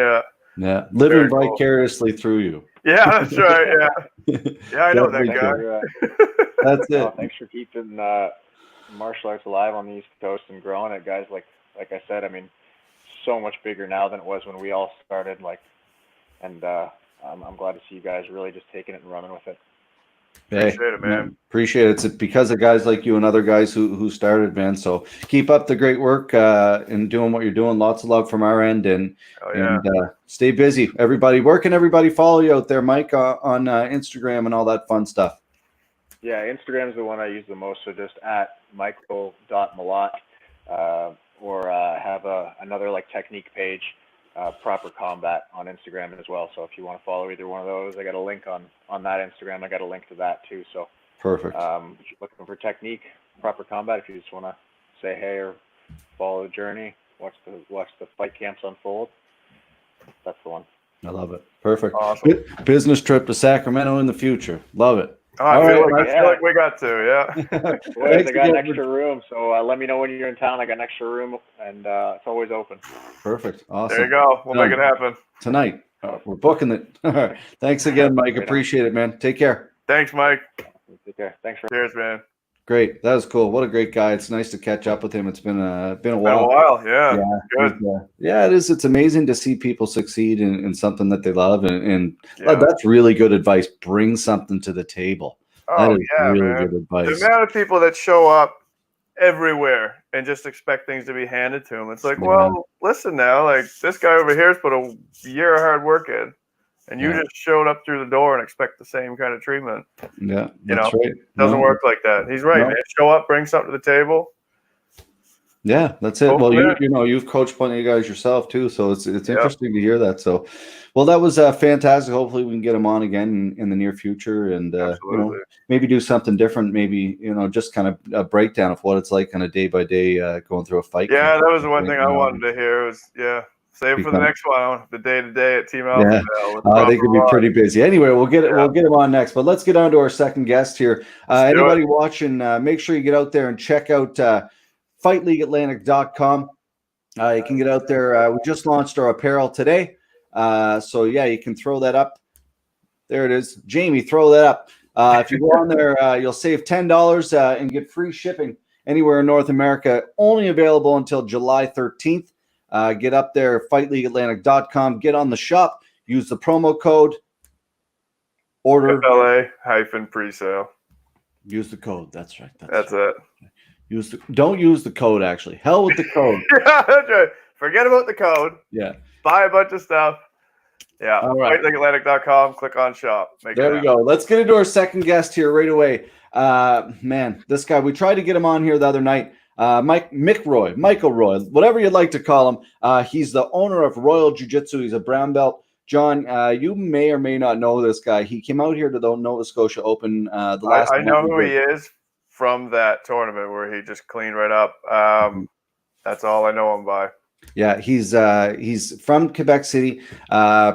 Yeah, living vicariously through you. Yeah, that's right. Yeah, I know that guy. That's it. Well, thanks for keeping martial arts alive on the East Coast and growing it, guys. Like I said, I mean, so much bigger now than it was when we all started. I'm glad to see you guys really just taking it and running with it. Appreciate it, man. Appreciate it. It's because of guys like you and other guys who started, man. So keep up the great work and doing what you're doing. Lots of love from our end, and stay busy. Everybody, where can everybody follow you out there, Mike, on Instagram and all that fun stuff? Yeah, Instagram is the one I use the most. So just at michael.malott, or have another like technique page, Proper Combat, on Instagram as well. So if you want to follow either one of those, I got a link on that Instagram. I got a link to that too. So perfect. If you're looking for technique, Proper Combat. If you just want to say hey or follow the journey, watch the fight camps unfold, that's the one. I love it. Perfect. Awesome. Business trip to Sacramento in the future. Love it. I feel like we got to, Boys, I got an extra room, so let me know when you're in town. I got an extra room, and it's always open. Perfect. Awesome. There you go. We'll make it happen. Tonight. We're booking it. All right. Thanks again, Mike. Appreciate it, man. Take care. Thanks, Mike. Take care. Thanks for. Cheers, man. Great. That was cool. What a great guy. It's nice to catch up with him. It's been a while. Been a while, yeah. Good. It is. It's amazing to see people succeed in something that they love, and that's really good advice. Bring something to the table. Oh, that is really good advice. The amount of people that show up everywhere and just expect things to be handed to them. It's like, well, listen now, like, this guy over here has put a year of hard work in, and you just showed up through the door and expect the same kind of treatment. Yeah, that's right. Doesn't work like that. He's right, man. Show up, bring something to the table. Yeah, that's it. Well, Hopefully. you've coached plenty of guys yourself too, so it's interesting to hear that. So, well, that was fantastic. Hopefully, we can get him on again in the near future, and Absolutely. maybe do something different. Maybe just kind of a breakdown of what it's like on a day by day going through a fight. Yeah, camp that was the one right thing I now. wanted to hear. Was save it for the next one, the day to day at Team Yeah, Alpha. they could be pretty busy. Anyway, we'll get him on next. But let's get on to our second guest here. Anybody watching, make sure you get out there and check out FightLeagueAtlantic.com. You can get out there. We just launched our apparel today. So, yeah, you can throw that up. There it is. Jamie, throw that up. If you go on there, you'll save $10 and get free shipping anywhere in North America. Only available until July 13th. Get up there, FightLeagueAtlantic.com. Get on the shop. Use the promo code. Order. FLA-presale. Use the code. That's right. That's it. Don't use the code, actually. Hell with the code. Yeah, that's right. Forget about the code. Yeah. Buy a bunch of stuff. Yeah. All right. FightLeagueAtlantic.com. Click on shop. There we go. Let's get into our second guest here right away. Man, this guy, we tried to get him on here the other night. Michael Roy, whatever you'd like to call him. He's the owner of Royal Jiu-Jitsu. He's a brown belt. John, you may or may not know this guy. He came out here to the Nova Scotia Open. I know who he is from that tournament where he just cleaned right up. That's all I know him by. Yeah, he's from Quebec City.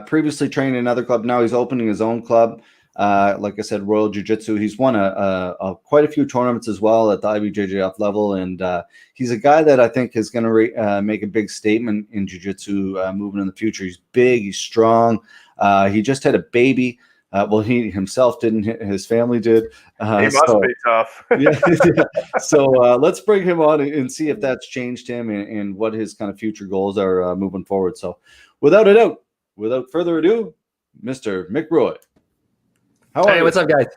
Previously trained in another club. Now he's opening his own club. Like I said, Royal Jiu-Jitsu. He's won quite a few tournaments as well at the IBJJF level, and he's a guy that I think is going to make a big statement in Jiu-Jitsu moving in the future. He's big, he's strong. He just had a baby. Well, he himself didn't. His family did. He must be tough. Yeah. So let's bring him on and see if that's changed him and what his kind of future goals are moving forward. So, without further ado, Mr. Mick Roy. Hey, what's up, guys?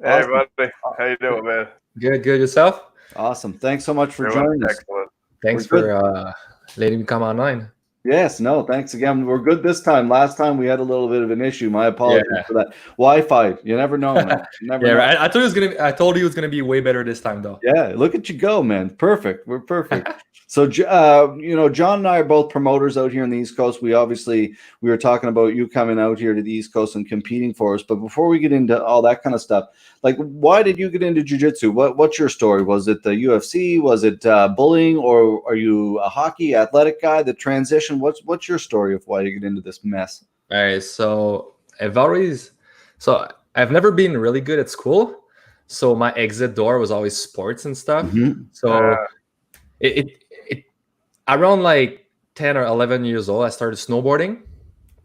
Hey, buddy. How you doing, man? Good. Yourself? Awesome. Thanks so much for joining us. Excellent. Thanks for letting me come online. Yes, no, thanks again. We're good this time. Last time we had a little bit of an issue. My apologies for that. Wi-Fi, you never know, man. Right. I told you it was gonna be way better this time, though. Yeah, look at you go, man. Perfect. We're perfect. So, John and I are both promoters out here on the East Coast. We were talking about you coming out here to the East Coast and competing for us. But before we get into all that kind of stuff, like, why did you get into jiu-jitsu? What's your story? Was it the UFC? Was it bullying? Or are you a hockey athletic guy? The transition? What's your story of why you get into this mess? All right. So I've never been really good at school. So my exit door was always sports and stuff. Mm-hmm. So it around like 10 or 11 years old, I started snowboarding.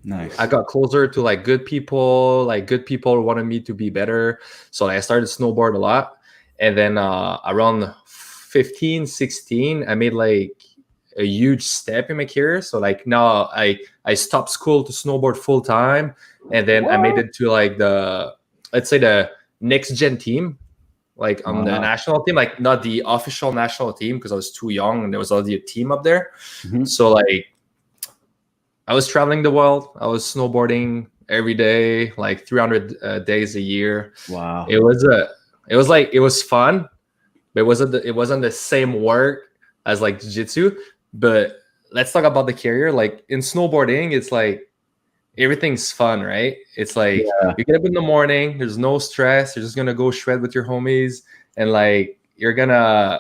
Nice. I got closer to good people. Good people wanted me to be better. So I started snowboard a lot. And then around 15, 16, I made a huge step in my career. So now I stopped school to snowboard full time. And then I made it to let's say the next gen team. On the national team, not the official national team because I was too young and there was already a team up there. Mm-hmm. So I was traveling the world. I was snowboarding every day, 300 days a year. Wow. It was fun, but it wasn't the same work as jiu-jitsu. But let's talk about the career. In snowboarding, it's everything's fun, right? It's you get up in the morning, there's no stress, you're just gonna go shred with your homies, and you're gonna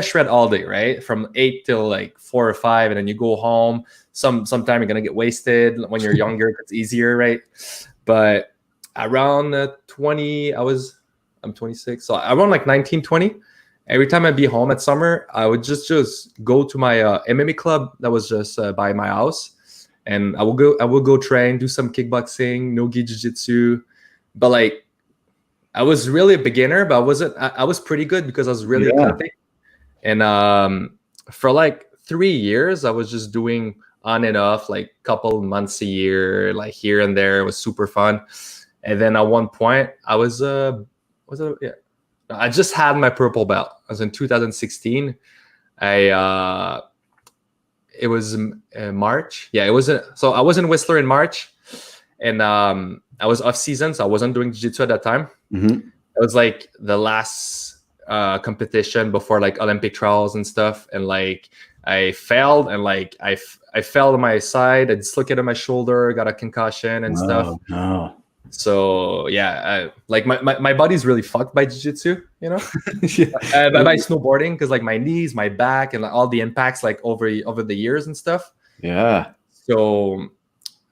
shred all day, right? From 8 till 4 or 5, and then you go home. Sometime you're gonna get wasted. When you're younger, it's easier, right? But around 20, I'm 26, so around 19, 20, every time I'd be home at summer, I would just go to my MMA club that was just by my house. And I will go train, do some kickboxing, no-gi jiu-jitsu. But I was really a beginner, but I was pretty good because I was really athletic. And for 3 years, I was just doing on and off, couple months a year, here and there. It was super fun. And then at one point, I just had my purple belt. I was in 2016. It was March. Yeah, so I was in Whistler in March, and I was off season, so I wasn't doing jiu-jitsu at that time. Mm-hmm. It was the last competition before like Olympic trials and stuff, and like I failed, and like I fell on my side, I dislocated my shoulder, got a concussion and stuff. No. So yeah, like my body's really fucked by jiu-jitsu, you know, Yeah. by snowboarding, because like my knees, my back, and like, all the impacts like over the years and stuff. Yeah. So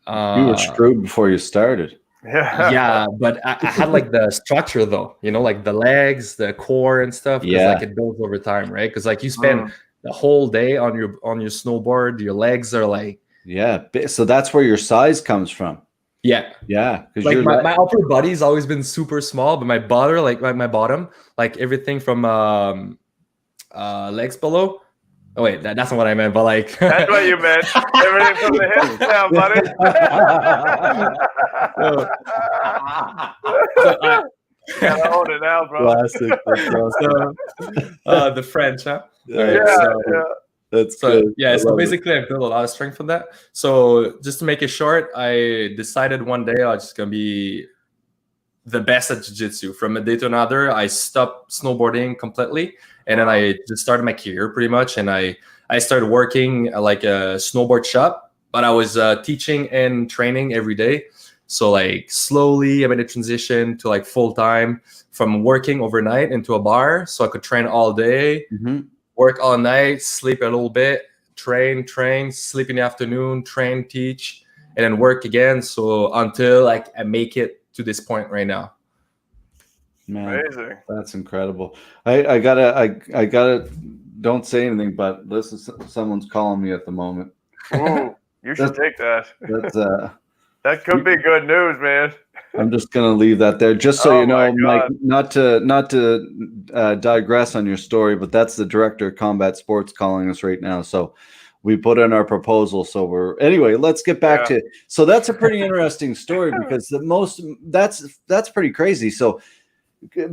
You were screwed before you started. yeah, but I had like the structure though, you know, like the legs, the core and stuff, because like it builds over time, right? Because like you spend the whole day on your snowboard, your legs are like, so that's where your size comes from. Yeah, because like my upper body's always been super small, but my bottom, like my bottom, like everything from legs below. Oh wait, that's not what I meant, but like that's what you meant. Everything from the hips down, buddy. Gotta own it now, bro. Classic. The French, huh? That's so good. yeah. So basically, I built a lot of strength from that. So just to make it short, I decided one day I was just gonna be the best at jiu-jitsu. From a day to another, I stopped snowboarding completely, and then I just started my career pretty much. And I started working at like a snowboard shop, but I was teaching and training every day. So like slowly, I made a transition to like full time, from working overnight into a bar, so I could train all day. Work all night, sleep a little bit, train, sleep in the afternoon, train, teach, and then work again. So until like I make it to this point right now. Man, amazing. That's incredible. I gotta. Don't say anything, but listen, someone's calling me at the moment. Ooh, you should take that. That's that could be good news, man. I'm just gonna leave that there, just so you know, Mike. Not to digress on your story, but that's the director of combat sports calling us right now. So we put in our proposal. So anyway. Let's get back to. So that's a pretty interesting story, because that's pretty crazy. So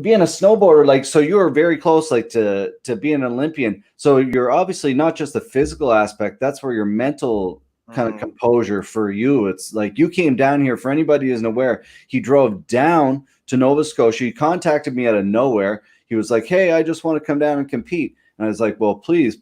being a snowboarder, like, so you were very close, like to being an Olympian. So you're obviously not just the physical aspect. That's where your mental kind of composure for you. It's like you came down here. For anybody who isn't aware, he drove down to Nova Scotia. He contacted me out of nowhere. He was like, "Hey, I just want to come down and compete." And I was like, "Well, please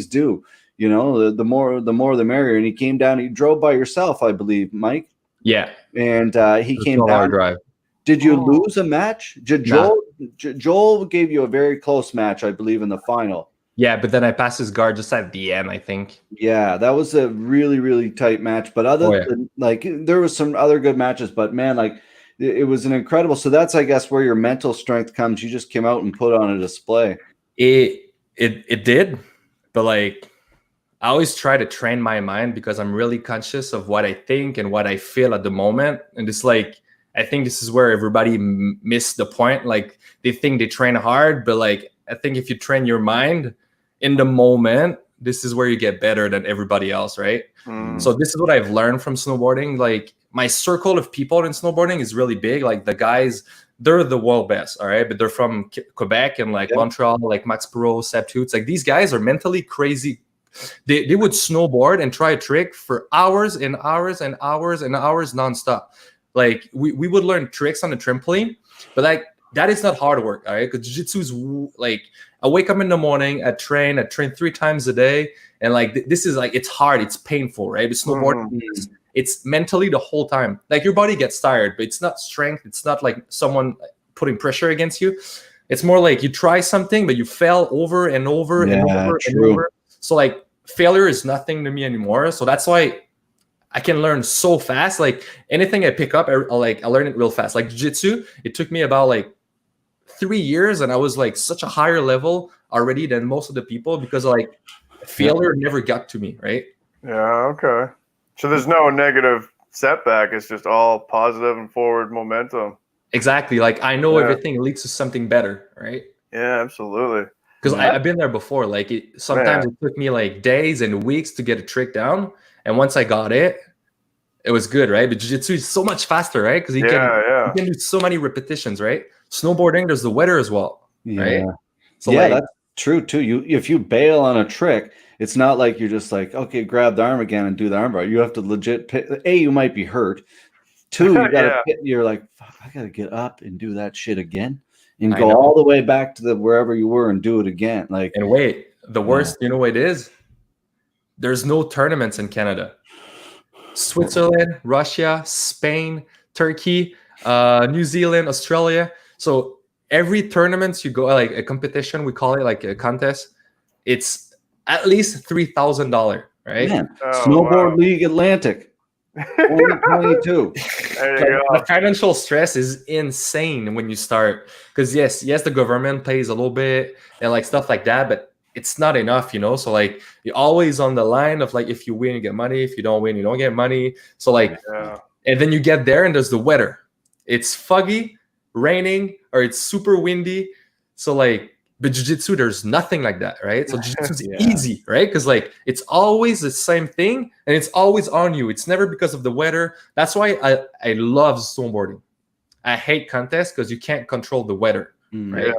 do. You know, the more the merrier." And he came down. He drove by yourself, I believe, Mike. Yeah. And he came down. Drive. Did you lose a match? Joel gave you a very close match, I believe, in the final. Yeah, but then I passed his guard just at the end, I think. Yeah, that was a really, really tight match. But than, like, there was some other good matches, but man, like, it was an incredible. So that's, I guess, where your mental strength comes. You just came out and put on a display. It did, but like, I always try to train my mind, because I'm really conscious of what I think and what I feel at the moment. And it's like, I think this is where everybody missed the point. Like, they think they train hard, but like, I think if you train your mind in the moment, this is where you get better than everybody else, right? So this is what I've learned from snowboarding. Like, my circle of people in snowboarding is really big. Like, the guys, they're the world best, all right? But they're from Quebec and like Montreal, like Max Perot, Seb Toots. Like, these guys are mentally crazy. They would snowboard and try a trick for hours and hours and hours and hours nonstop. Like, we would learn tricks on the trampoline, but like, that is not hard work, all right? Because jiu-jitsu is like, I wake up in the morning, I train 3 times a day, and like, this is like, it's hard, it's painful, right? But snowboarding, it's mentally the whole time. Like, your body gets tired, but it's not strength. It's not like someone putting pressure against you. It's more like you try something, but you fail over and over and over and over. So like, failure is nothing to me anymore. So that's why I can learn so fast. Like, anything I pick up, I learn it real fast. Like jiu-jitsu, it took me about like 3 years, and I was like such a higher level already than most of the people, because like failure never got to me, right? Yeah, okay. So there's no negative setback. It's just all positive and forward momentum. Exactly. Like, I know everything leads to something better, right? Yeah, absolutely. Because I've been there before. Like, sometimes it took me like days and weeks to get a trick down. And once I got it, it was good, right? But jiu-jitsu is so much faster, right? Because you can do so many repetitions, right? Snowboarding, there's the weather as well, right? So that's true too. If you bail on a trick, it's not like you're just like, okay, grab the arm again and do the arm bar. You have to legit you might be hurt. 2, you gotta you're like, I gotta get up and do that shit again. and I go know. all the way back to wherever you were and do it again. Like, And wait, the worst, you know what it is? There's no tournaments in Canada. Switzerland, Russia, Spain, Turkey, New Zealand, Australia. So every tournament you go, like a competition, we call it like a contest, it's at least $3,000, right? man, Oh, Snowboard wow. League Atlantic 2022. There Like, you go. the financial stress is insane when you start, because yes, the government pays a little bit and like stuff like that, but it's not enough, so like you're always on the line of like, if you win you get money, if you don't win you don't get money. So like, Yeah. and then you get there and there's the weather, it's foggy, raining, or it's super windy. So like, but jiu-jitsu, there's nothing like that, right? So jiu-jitsu is Yeah. easy, right? Because like it's always the same thing and it's always on you. It's never because of the weather. That's why I love snowboarding. I hate contests because you can't control the weather, right? Yeah.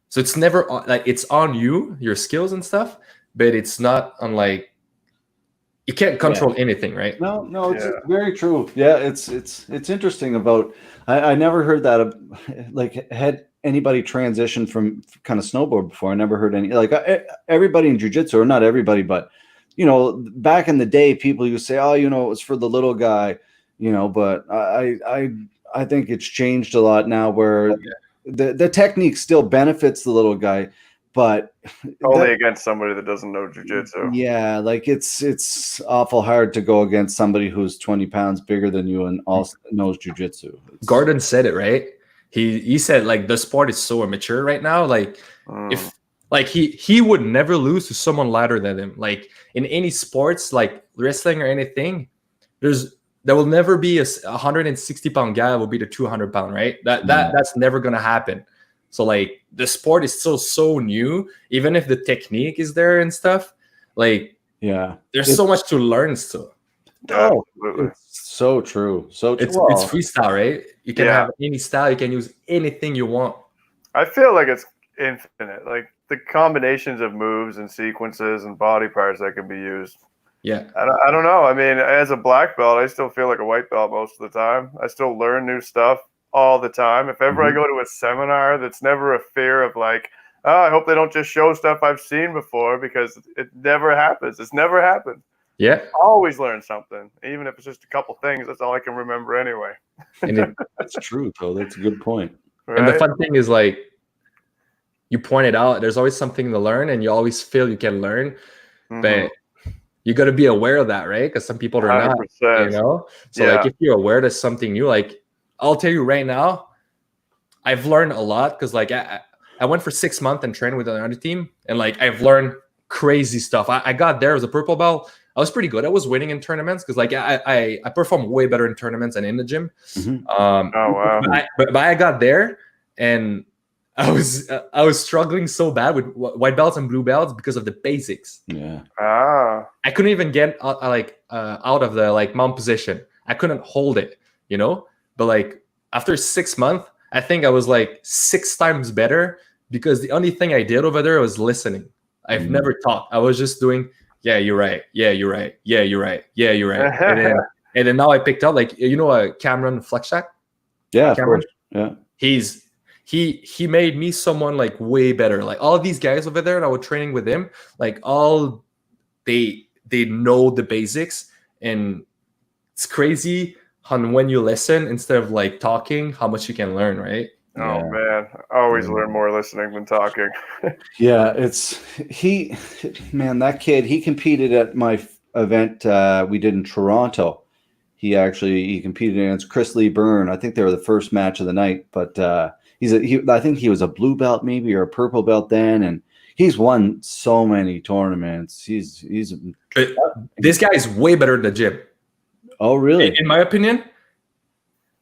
So it's never like it's on you, your skills and stuff, but it's not on like you can't control anything, right? No, it's very true. Yeah, it's interesting about. I never heard that like had anybody transition from kind of snowboard before. I never heard any like everybody in jiu-jitsu, or not everybody, but back in the day, people used to say, oh, it was for the little guy, but I think it's changed a lot now where the technique still benefits the little guy, but Only against somebody that doesn't know jiu-jitsu. yeah, like it's awful hard to go against somebody who's 20 pounds bigger than you and also knows jiu-jitsu. Gordon said it, right? He said like the sport is so immature right now. Like if like he would never lose to someone lighter than him. Like in any sports, like wrestling or anything, there will never be a 160-pound guy will be the 200-pound, right? That's never gonna happen. So like the sport is still so new, even if the technique is there and stuff. Like there's so much to learn still. Oh, it's so true. So it's true. it's freestyle, right? You can have any style, you can use anything you want. I feel like it's infinite. Like the combinations of moves and sequences and body parts that can be used. Yeah. I don't know. I mean, as a black belt, I still feel like a white belt most of the time. I still learn new stuff all the time. If ever I go to a seminar, that's never a fear of like, oh, I hope they don't just show stuff I've seen before, because it never happens. It's never happened. Yeah. Always learn something, even if it's just a couple things. That's all I can remember anyway. And that's true, though. That's a good point. Right? And the fun thing is, like you pointed out, there's always something to learn, and you always feel you can learn, but you got to be aware of that, right? Because some people are 100%. not, So like if you're aware there's something new, like I'll tell you right now, I've learned a lot because like I went for 6 months and trained with another team, and like I've learned crazy stuff. I got there as a purple belt. I was pretty good. I was winning in tournaments because like I perform way better in tournaments than in the gym. Oh wow! But I got there and I was struggling so bad with white belts and blue belts because of the basics. Yeah. I couldn't even get out of the like mount position. I couldn't hold it, But like after 6 months, I think I was like 6 times better because the only thing I did over there was listening. I've never talked. I was just doing, yeah, you're right. Yeah, you're right. Yeah, you're right. Yeah, you're right. And then now I picked up like Cameron Flexshack. Yeah, Cameron. Yeah. He made me someone like way better. Like all of these guys over there, and I was training with him. Like all they know the basics, and it's crazy on when you listen instead of like talking, how much you can learn, right? Oh man, I always learn more listening than talking. Yeah, that kid, he competed at my event we did in Toronto. He competed against Chris Lee Byrne. I think they were the first match of the night, but I think he was a blue belt maybe or a purple belt then, and he's won so many tournaments. This guy is way better than the gym. Oh, really? In my opinion,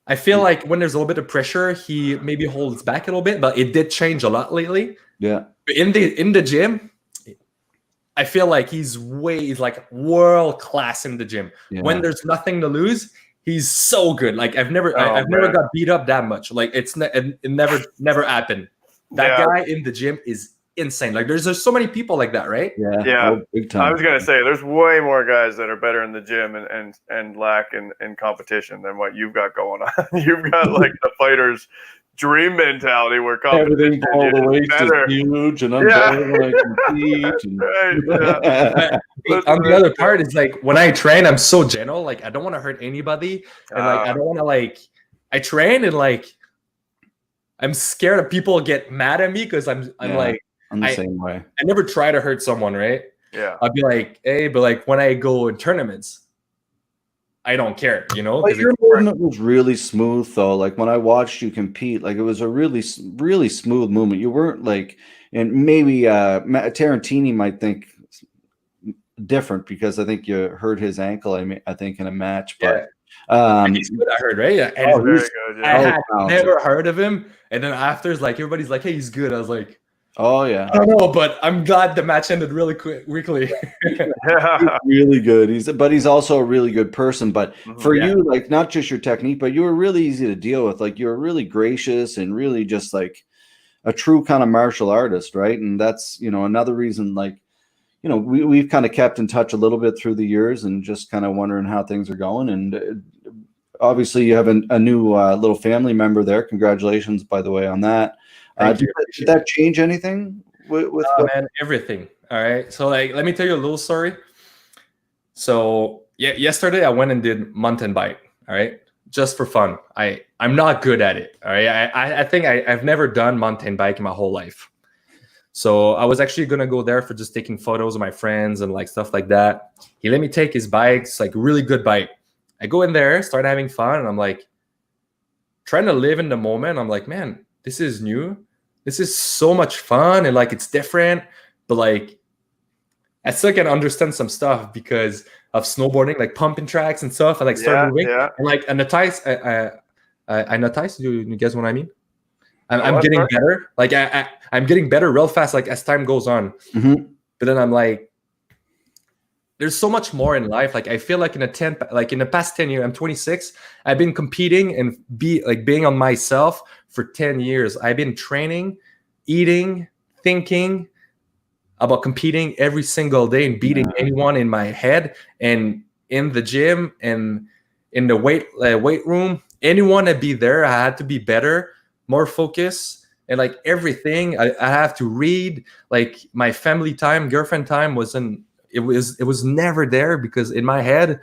I feel like when there's a little bit of pressure, he maybe holds back a little bit, but it did change a lot lately. Yeah. But in the gym, I feel like he's like world class in the gym. Yeah. When there's nothing to lose, he's so good. Like I've never got beat up that much. Like it never happened. That guy in the gym is insane. Like there's so many people like that, right? Yeah. Big time. I was gonna say there's way more guys that are better in the gym and lack in competition than what you've got going on. You've got like the fighters dream mentality where Everything competition below the is waist is better. huge, and I'm Yeah. better when I compete. And... Right, yeah. On the other part, it's like when I train, I'm so gentle. Like I don't want to hurt anybody, and like I don't want to like. I train and like I'm scared of people get mad at me because I'm like I'm the same way. I never try to hurt someone, right? Yeah. I'd be like, hey, but like when I go in tournaments, I don't care, you know. But your movement was really smooth, though. Like when I watched you compete, like it was a really, really smooth movement. You weren't like, and maybe Tarantini might think different because I think you hurt his ankle. I think in a match, but he's good. I heard, right? And very good. Yeah. I had never heard of him, and then after it's like everybody's like, hey, he's good. I was like, oh yeah, I don't know, but I'm glad the match ended really quickly. He's really good. He's also a really good person. But for you, like not just your technique, but you were really easy to deal with. Like you were really gracious and really just like a true kind of martial artist, right? And that's another reason. Like we've kind of kept in touch a little bit through the years and just kind of wondering how things are going. And obviously, you have a new little family member there. Congratulations, by the way, on that. Did that change anything with man, everything? All right. So like, let me tell you a little story. So yesterday I went and did mountain bike. All right, just for fun. I'm not good at it. All right. I think I've never done mountain bike in my whole life. So I was actually gonna go there for just taking photos of my friends and like stuff like that. He let me take his bike. It's like really good bike. I go in there, start having fun, and I'm like trying to live in the moment. I'm like, man, this is new. This is so much fun, and like it's different. But like, I still can understand some stuff because of snowboarding, like pumping tracks and stuff. I like start moving, and like I notice. I notice. You guess what I mean? I'm getting better. Like I'm getting better real fast. Like as time goes on, but then I'm like, there's so much more in life. Like I feel like in the past 10 years, I'm 26. I've been competing and being on myself for 10 years. I've been training, eating, thinking about competing every single day and beating anyone in my head and in the gym and in the weight room. Anyone that be there, I had to be better, more focused, and like everything. I have to read. Like my family time, girlfriend time wasn't. It was never there because in my head,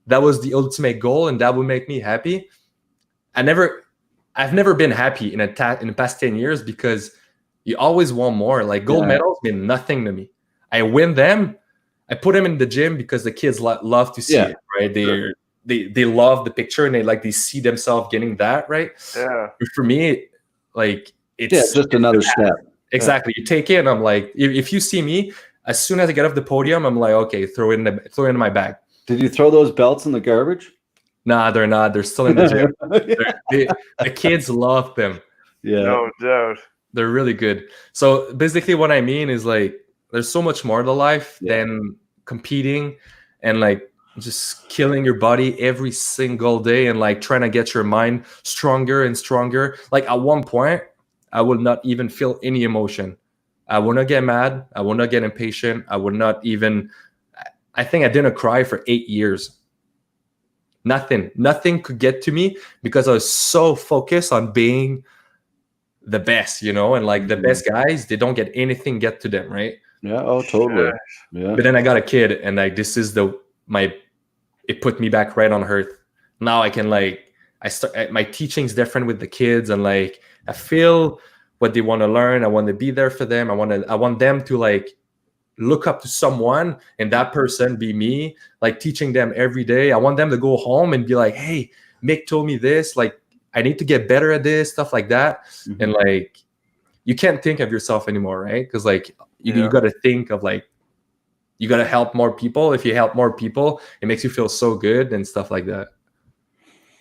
that was the ultimate goal and that would make me happy. I've never been happy in the past 10 years because you always want more. Like gold medals mean nothing to me. I win them. I put them in the gym because the kids love to see it, right? They love the picture and they see themselves getting that, right? Yeah. But for me, like it's just another step. Exactly. You take it and I'm like, if you see me, as soon as I get off the podium, I'm like, okay, throw it into my bag. Did you throw those belts in the garbage? Nah, they're not. They're still in the gym. The kids love them. Yeah. No doubt. They're really good. So basically what I mean is like, there's so much more to life than competing and like just killing your body every single day and like trying to get your mind stronger and stronger. Like at one point, I would not even feel any emotion. I would not get mad. I would not get impatient. I would not even, I think I didn't cry for 8 years. Nothing could get to me because I was so focused on being the best, and like the best guys, they don't get anything get to them, right? Yeah. Oh, totally. Yeah. But then I got a kid and like, this is it put me back right on earth. Now I can my teaching's different with the kids and like, I feel what they want to learn. I want to be there for them. I want them to like look up to someone and that person be me, like teaching them every day. I want them to go home and be like, hey, Mick told me this, like I need to get better at this, stuff like that. And like, you can't think of yourself anymore, right? Because like you got to think of like, you got to help more people. If you help more people, it makes you feel so good and stuff like that.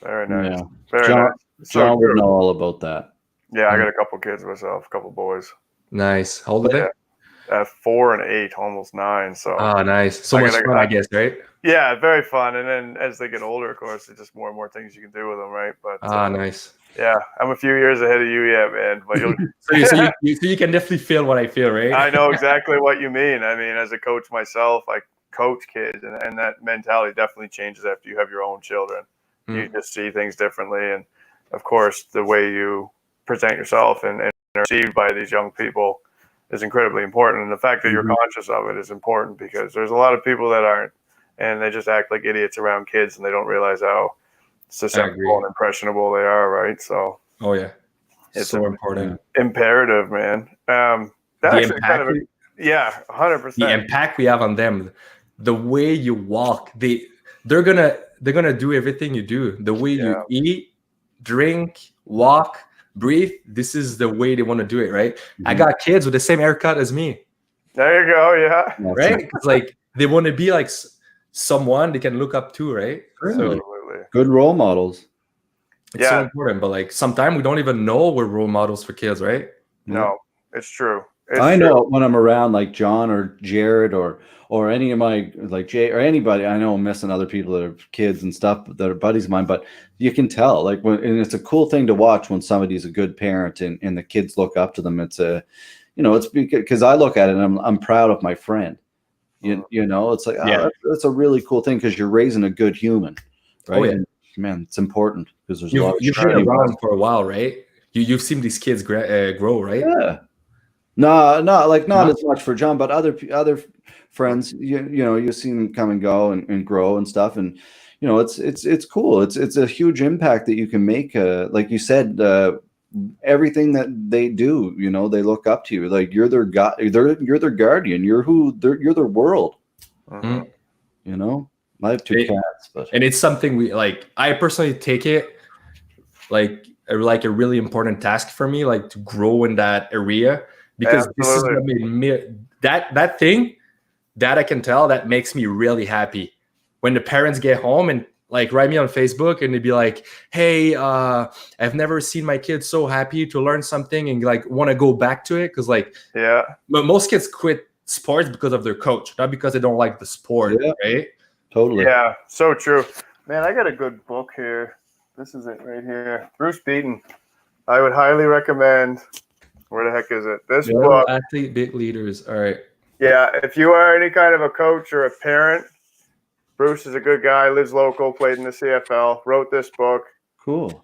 Very nice. Yeah. Very nice. John would know all about that. Yeah, I got a couple kids myself, a couple boys. Nice. How old are they? 4 and 8, almost 9. So. Oh, nice. So much fun, I guess, right? Yeah, very fun. And then as they get older, of course, there's just more and more things you can do with them, right? But nice. Yeah, I'm a few years ahead of you yet, man. But so you can definitely feel what I feel, right? I know exactly what you mean. I mean, as a coach myself, I coach kids, and that mentality definitely changes after you have your own children. You just see things differently, and of course, the way you present yourself and received by these young people is incredibly important. And the fact that you're conscious of it is important, because there's a lot of people that aren't, and they just act like idiots around kids, and they don't realize how susceptible and impressionable they are, right? So it's so important. Imperative, man. That actually impact kind of 100%. The impact we have on them, the way you walk, they're gonna do everything you do. The way you eat, drink, walk, breathe, this is the way they want to do it, right? I got kids with the same haircut as me. There you go, yeah. Right? It's like they want to be like someone they can look up to, right? So, good role models. It's so important, but like sometimes we don't even know we're role models for kids, right? No, it's true. I know when I'm around like John or Jared or any of my like Jay or anybody, I know I'm missing other people that are kids and stuff that are buddies of mine, but you can tell like and it's a cool thing to watch when somebody's a good parent and the kids look up to them. It's it's because I look at it and I'm proud of my friend. You know, it's like that's a really cool thing because you're raising a good human, right? Oh, yeah. And, man, it's important because there's a lot of you've been around for a while, right? You've seen these kids grow, right? Yeah. No, not as much for John, but other friends, you know, you've seen them come and go and grow and stuff, and you know, it's cool. It's a huge impact that you can make. Like you said, everything that they do, you know, they look up to you. Like you're their you're their guardian. You're their world. You know, I have two cats, and it's something we like. I personally take it like a really important task for me, like to grow in that area. Because this is what made me that thing that I can tell that makes me really happy when the parents get home and like write me on Facebook and they'd be like, "Hey, I've never seen my kids so happy to learn something and like want to go back to it." Because like but most kids quit sports because of their coach, not because they don't like the sport, right? Totally. Yeah, so true, man. I got a good book here. This is it right here, Bruce Beaton. I would highly recommend. Where the heck is it? This book. Athlete, Big Leaders. All right. Yeah, if you are any kind of a coach or a parent, Bruce is a good guy, lives local, played in the CFL, wrote this book. Cool.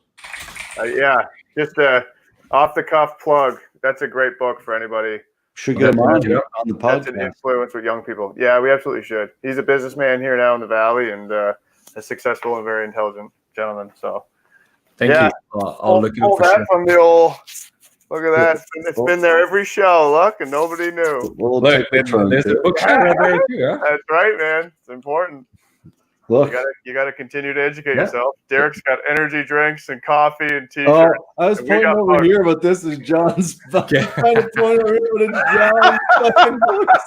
Just a off-the-cuff plug. That's a great book for anybody. Should get him on the podcast. That's an influence with young people. Yeah, we absolutely should. He's a businessman here now in the Valley and a successful and very intelligent gentleman. So, thank you. I'll look it up for sure. From the old. Look at that. It's been there every show, look, and nobody knew. Look, there's the book right there too, huh? That's right, man. It's important. Look. You gotta continue to educate yourself. Derek's got energy drinks and coffee and t-shirts. Oh, I was pointing over here, but this is John's fucking trying to point over here, but it's John's fucking books.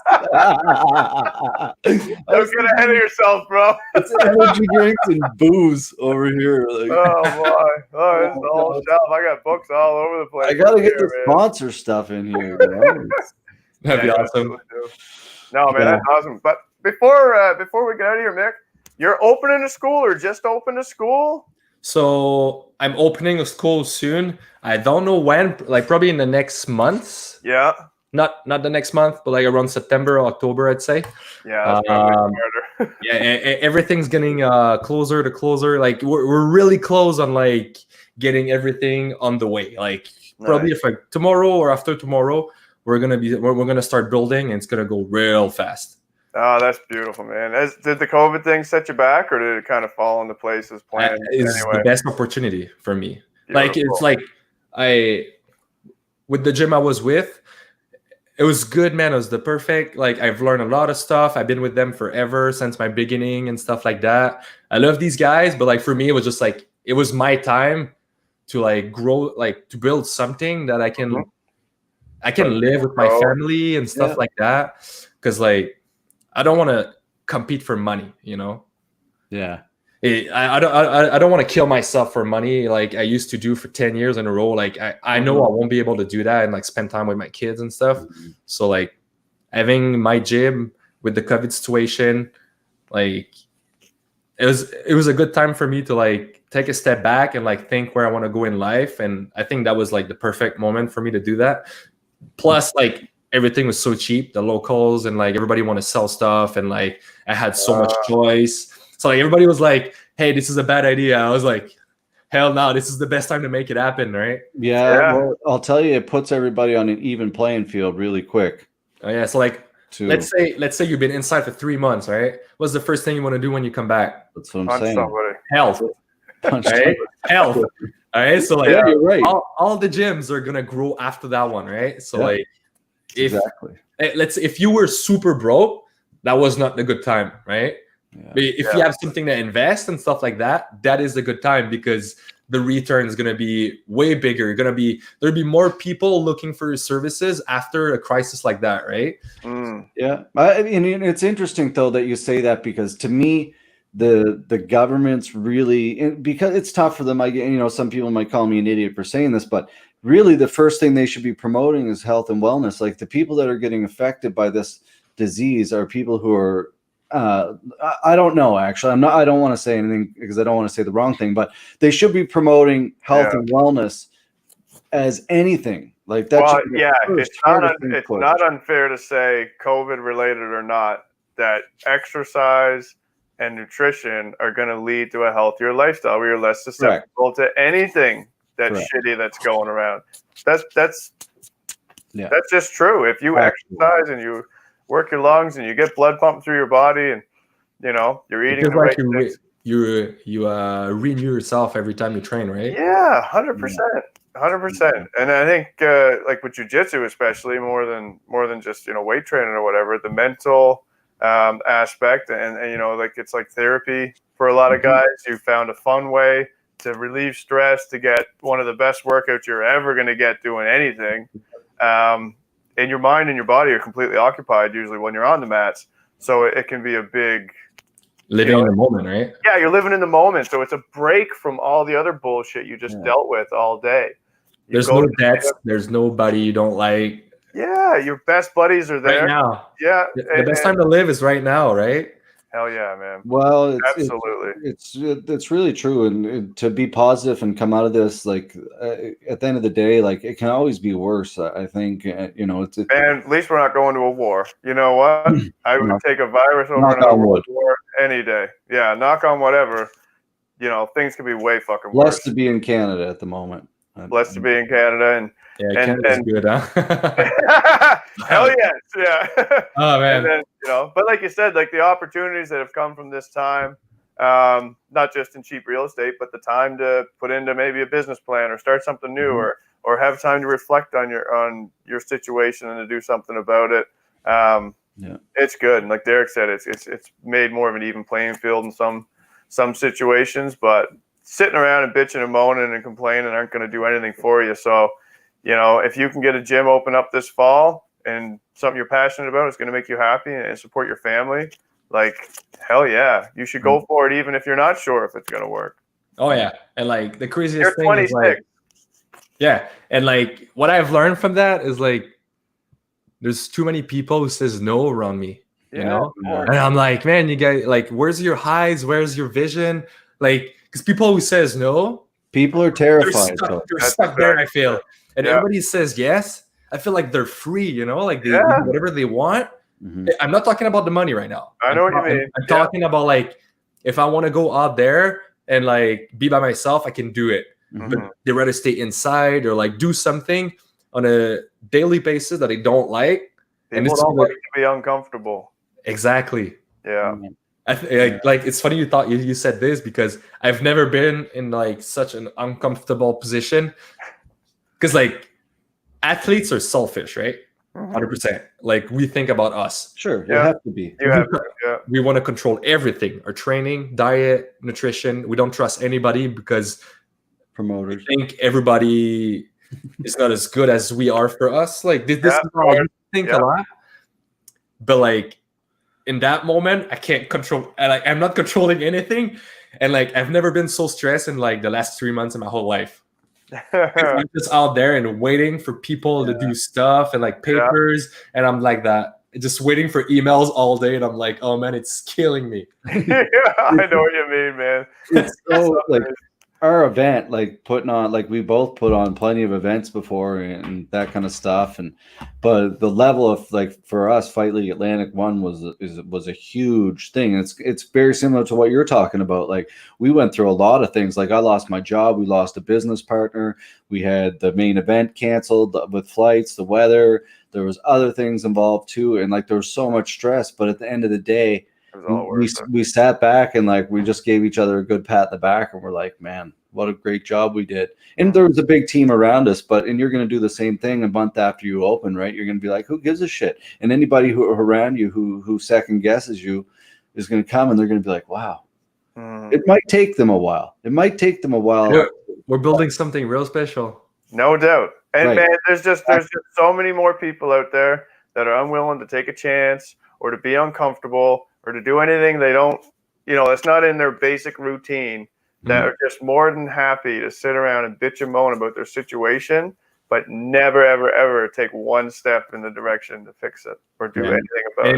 Don't get ahead of yourself, bro. It's energy drinks and booze over here. Like. Oh boy. Oh, it's the whole shelf. I got books all over the place. I gotta get the sponsor stuff in here. That'd be awesome. No, man, that's awesome. But before we get out of here, Mick, you're opening a school or just opened a school? So I'm opening a school soon. I don't know when, like probably in the next months. Yeah. Not the next month, but like around September or October, I'd say. Yeah, that's probably smarter. Everything's getting closer to closer. Like we're really close on like getting everything on the way. Like probably if like tomorrow or after tomorrow, we're gonna start building and it's gonna go real fast. Oh, that's beautiful, man. Did the COVID thing set you back, or did it kind of fall into place as planned? It's the best opportunity for me. Beautiful. Like it's like with the gym I was with, it was good, man. It was the perfect. Like I've learned a lot of stuff. I've been with them forever since my beginning and stuff like that. I love these guys, but like for me, it was just like it was my time to like grow, like to build something that I can live with my family and stuff like that. Because like. I don't want to compete for money, you know? Yeah. I don't want to kill myself for money like I used to do for 10 years in a row. Like I know I won't be able to do that and like spend time with my kids and stuff. So like having my gym with the COVID situation, like it was a good time for me to like take a step back and like think where I want to go in life. And I think that was like the perfect moment for me to do that. Plus like everything was so cheap, the locals and like everybody want to sell stuff and like I had so much choice. So like everybody was like, "Hey, this is a bad idea." I was like, hell no, this is the best time to make it happen, right? Yeah. Well, I'll tell you, it puts everybody on an even playing field really quick. Oh yeah, so like let's say you've been inside for 3 months, right? What's the first thing you want to do when you come back? That's what I'm Punch saying. somebody. Health. Punch Right? Health. All right. So like you're right. all the gyms are gonna grow after that one, right? So like if you were super broke, that was not a good time, right? Yeah. But if you have something to invest and stuff like that, that is a good time because the return is going to be way bigger. There'll be more people looking for your services after a crisis like that, right? Yeah, I mean, it's interesting though that you say that because to me, the government's really, because it's tough for them. Some people might call me an idiot for saying this, but really the first thing they should be promoting is health and wellness. Like the people that are getting affected by this disease are people who are I don't know, actually. I don't want to say anything because I don't want to say the wrong thing, but they should be promoting health and wellness as anything like that. Well, it's not unfair to say, COVID related or not, that exercise and nutrition are going to lead to a healthier lifestyle where you're less susceptible to anything that's shitty that's going around. That's just true. If you exercise and you work your lungs and you get blood pumped through your body and you're eating the right things. You renew yourself every time you train, right? Yeah, 100%. 100%. And I think like with jiu-jitsu especially, more than just weight training or whatever, the mental aspect and like it's like therapy for a lot of guys. You found a fun way to relieve stress, to get one of the best workouts you're ever going to get doing anything. And your mind and your body are completely occupied usually when you're on the mats. So it can be a big living in the moment, right? Yeah, you're living in the moment. So it's a break from all the other bullshit you just dealt with all day. There's no debts. There's nobody you don't like. Yeah, your best buddies are there right now. Yeah, the best time to live is right now, right? Hell yeah, man. Well, absolutely, it's really true, and to be positive and come out of this, like at the end of the day, like it can always be worse. I think and at least we're not going to a war. You know what? I would take a virus over another war any day. Yeah, knock on whatever. Things can be way fucking worse. Blessed to be in Canada at the moment. Blessed to be in Canada, and Canada's good, huh? Hell yes, yeah. Oh man. And then, but like you said, like the opportunities that have come from this time, not just in cheap real estate, but the time to put into maybe a business plan or start something new, or have time to reflect on your situation and to do something about it. It's good, and like Derek said, it's made more of an even playing field in some situations, but sitting around and bitching and moaning and complaining aren't going to do anything for you. So, if you can get a gym open up this fall and something you're passionate about is going to make you happy and support your family, like, hell yeah, you should go for it, even if you're not sure if it's going to work. Oh yeah. And like the craziest you're thing 26. is like, yeah. And like what I've learned from that is like, there's too many people who says no around me, and I'm like, man, you guys, like, where's your highs? Where's your vision? Like, because people who says no, people are terrified. They're stuck there. I feel, and everybody says yes. I feel like they're free. Like they do whatever they want. I'm not talking about the money right now. I know what you mean. I'm talking about like if I want to go out there and like be by myself, I can do it. But they rather stay inside or like do something on a daily basis that they don't like. People don't like to be uncomfortable. Exactly. Yeah. Like it's funny you said this because I've never been in like such an uncomfortable position. Because like athletes are selfish, right? 100%. Like we think about us. Sure, you have to be. We want to control everything: our training, diet, nutrition. We don't trust anybody because promoters think everybody is not as good as we are for us. Like this is how I think a lot. But like in that moment, I can't control. I'm not controlling anything, and like I've never been so stressed in like the last 3 months of my whole life. I'm just out there and waiting for people to do stuff and like papers, and I'm like that, just waiting for emails all day, and I'm like, oh man, it's killing me. I know what you mean, man. It's so like our event, like putting on, like we both put on plenty of events before and that kind of stuff, but the level of, like, for us, Fight League Atlantic 1 was a huge thing. It's very similar to what you're talking about. Like, we went through a lot of things. Like, I lost my job, we lost a business partner, we had the main event canceled with flights, the weather, there was other things involved too, and like there was so much stress. But at the end of the day, we sat back and like we just gave each other a good pat in the back, and we're like, man, what a great job we did. And there was a big team around us, and you're going to do the same thing a month after you open, right? You're going to be like, who gives a shit? And anybody who around you who second guesses you is going to come, and they're going to be like, wow. It might take them a while. We're building something real special. No doubt. And man, there's just so many more people out there that are unwilling to take a chance or to be uncomfortable or to do anything they don't, it's not in their basic routine, that are just more than happy to sit around and bitch and moan about their situation, but never, ever, ever take one step in the direction to fix it or do anything about it.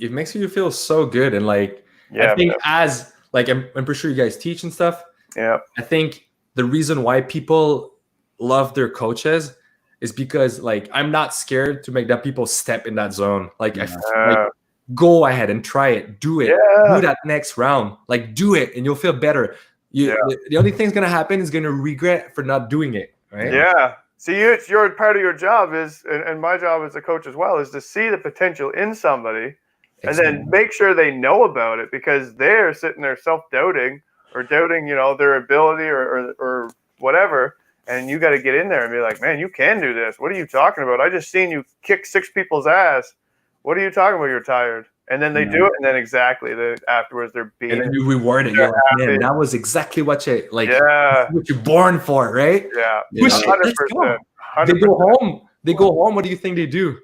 It makes you feel so good. And like, I think as like, I'm pretty sure you guys teach and stuff. Yeah. I think the reason why people love their coaches is because like, I'm not scared to make that people step in that zone. Like, go ahead and try it. Do it. Do that next round. Like, do it and you'll feel better. The only thing's going to happen is going to regret for not doing it. Right. Yeah. See, it's your part of your job is, and my job as a coach as well, is to see the potential in somebody and then make sure they know about it, because they're sitting there self-doubting or doubting, their ability or whatever. And you got to get in there and be like, man, you can do this. What are you talking about? I just seen you kick 6 people's ass. What are you talking about? You're tired. And then they do it, and then afterwards they're beating. And then you reward it. You're like, man, that was exactly what you what you're born for, right? Yeah. Push it. Let's go. 100%. They go home. What do you think they do?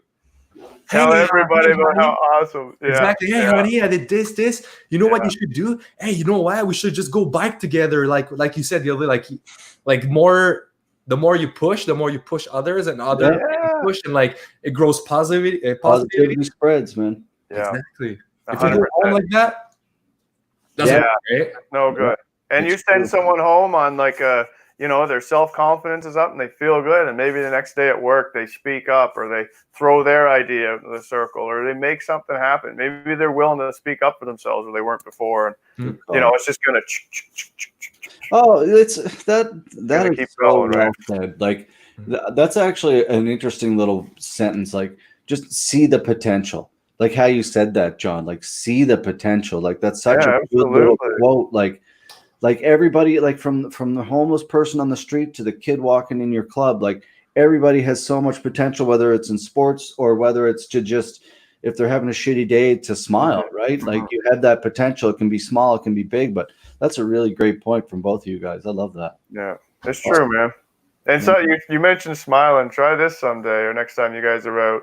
Tell everybody about how awesome. Yeah. Exactly. Hey, honey, I did this. You know what you should do? Hey, you know what? We should just go bike together. Like you said the other day, like more. The more you push others, and others push, and like it grows positivity spreads, man. Yeah, exactly. 100%. If you go home like that, right? No good. And you send someone home on like their self-confidence is up and they feel good, and maybe the next day at work they speak up or they throw their idea out of the circle or they make something happen. Maybe they're willing to speak up for themselves where they weren't before, and it's just gonna. Oh, it's that is keep so going, right? well said. Like that's actually an interesting little sentence. Like, just see the potential. Like how you said that, John. Like, see the potential. Like that's such a good little quote. Like everybody, like from the homeless person on the street to the kid walking in your club, like everybody has so much potential, whether it's in sports or whether it's to just, if they're having a shitty day, to smile, right? Like you have that potential. It can be small, it can be big, but that's a really great point from both of you guys. I love that. Yeah, it's true, man. And so you mentioned smiling. Try this someday or next time you guys are out.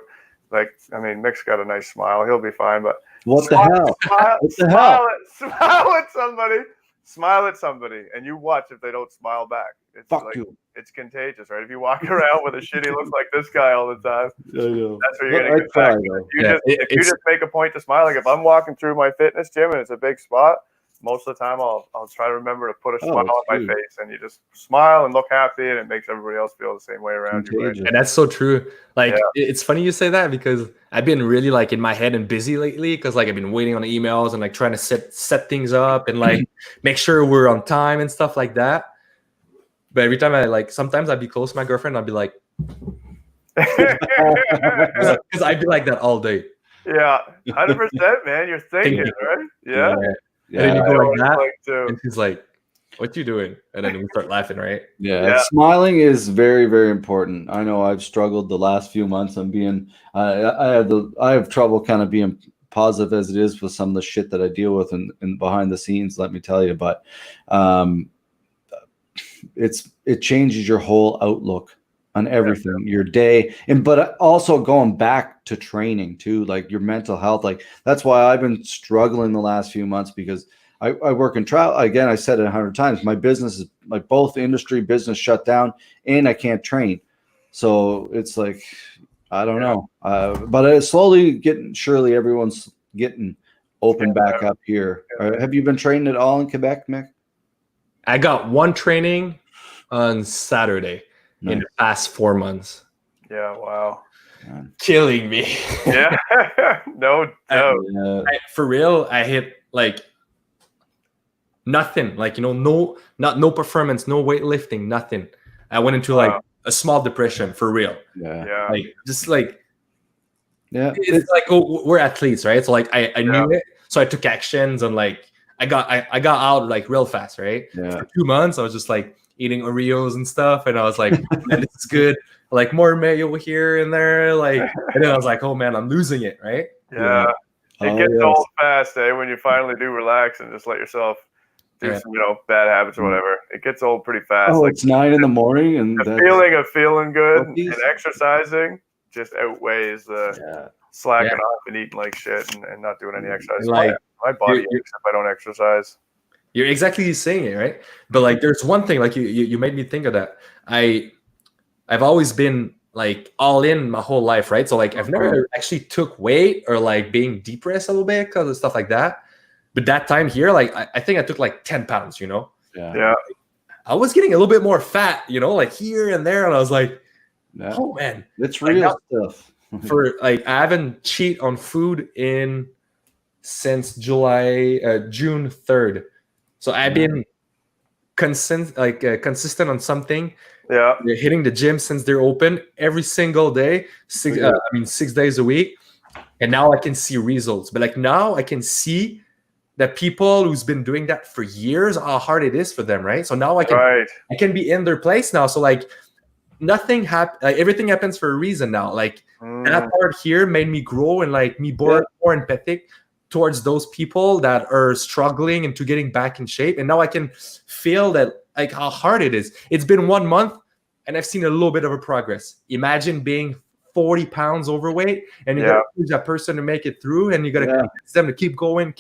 Like, I mean, Mick's got a nice smile. He'll be fine, but what the hell? Smile at somebody, and you watch if they don't smile back. It's it's contagious, right? If you walk around with a shitty look like this guy all the time, that's what you're going to get back. If you just make a point to smile, like if I'm walking through my fitness gym and it's a big spot, most of the time I'll try to remember to put a smile on my face, and you just smile and look happy, and it makes everybody else feel the same way around you. Right? And that's so true. Like it's funny you say that, because I've been really like in my head and busy lately, because like I've been waiting on the emails and like trying to set things up and like make sure we're on time and stuff like that. But every time sometimes I'd be close to my girlfriend, I'd be like, because I'd be like that all day. Yeah, 100%, man. You're thinking, right? Yeah. And then you go like that, and she's like, "What you doing?" And then we start laughing, right? Yeah. Smiling is very, very important. I know I've struggled the last few months on being. I have trouble kind of being positive as it is with some of the shit that I deal with and behind the scenes. Let me tell you, but it changes your whole outlook on everything, your day, but also going back to training too, like your mental health. Like that's why I've been struggling the last few months, because I work in travel. Again, I said it 100 times. My business is like both industry business shut down, and I can't train. So it's like, I don't know, but it's slowly surely everyone's getting open back up here. Have you been training at all in Quebec, Mick? I got one training on Saturday in the past 4 months. Yeah, wow. Killing me. Yeah, no doubt. For real, I hit like nothing. Like, no performance, no weightlifting, nothing. I went into like a small depression for real. Yeah. Like just like it's like we're athletes, right? So like I knew it, so I took actions and like I got out like real fast, right? Yeah. For 2 months, I was just like eating Oreos and stuff, and I was like, man, this is good. Like more mayo here and there, like, and then I was like, oh man, I'm losing it, right? Yeah. It gets old fast, when you finally do relax and just let yourself do some, bad habits or whatever. It gets old pretty fast. Oh, like, it's 9 a.m. and the feeling of feeling good and exercising just outweighs the slacking off and eating like shit and not doing any exercise. Like my body aches if I don't exercise. You're exactly saying it, right? But like, there's one thing, like you made me think of that. I've always been like all in my whole life, right? So like I've never actually took weight or like being depressed a little bit because of stuff like that. But that time here, like I think I took like 10 pounds, Yeah. I was getting a little bit more fat, like here and there, and I was like, oh man, it's real stuff. For like, I haven't cheated on food since June 3rd. So I've been consistent on something. Yeah. They're hitting the gym since they're open every single day, 6 days a week. And now I can see results. But like now I can see that people who's been doing that for years, how hard it is for them, right? So now I can be in their place now. So like nothing everything happens for a reason now. Like that part here made me grow and like me more empathic towards those people that are struggling into getting back in shape. And now I can feel that like how hard it is. It's been 1 month and I've seen a little bit of a progress. Imagine being 40 pounds overweight and you gotta push that person to make it through, and you gotta convince them to keep going.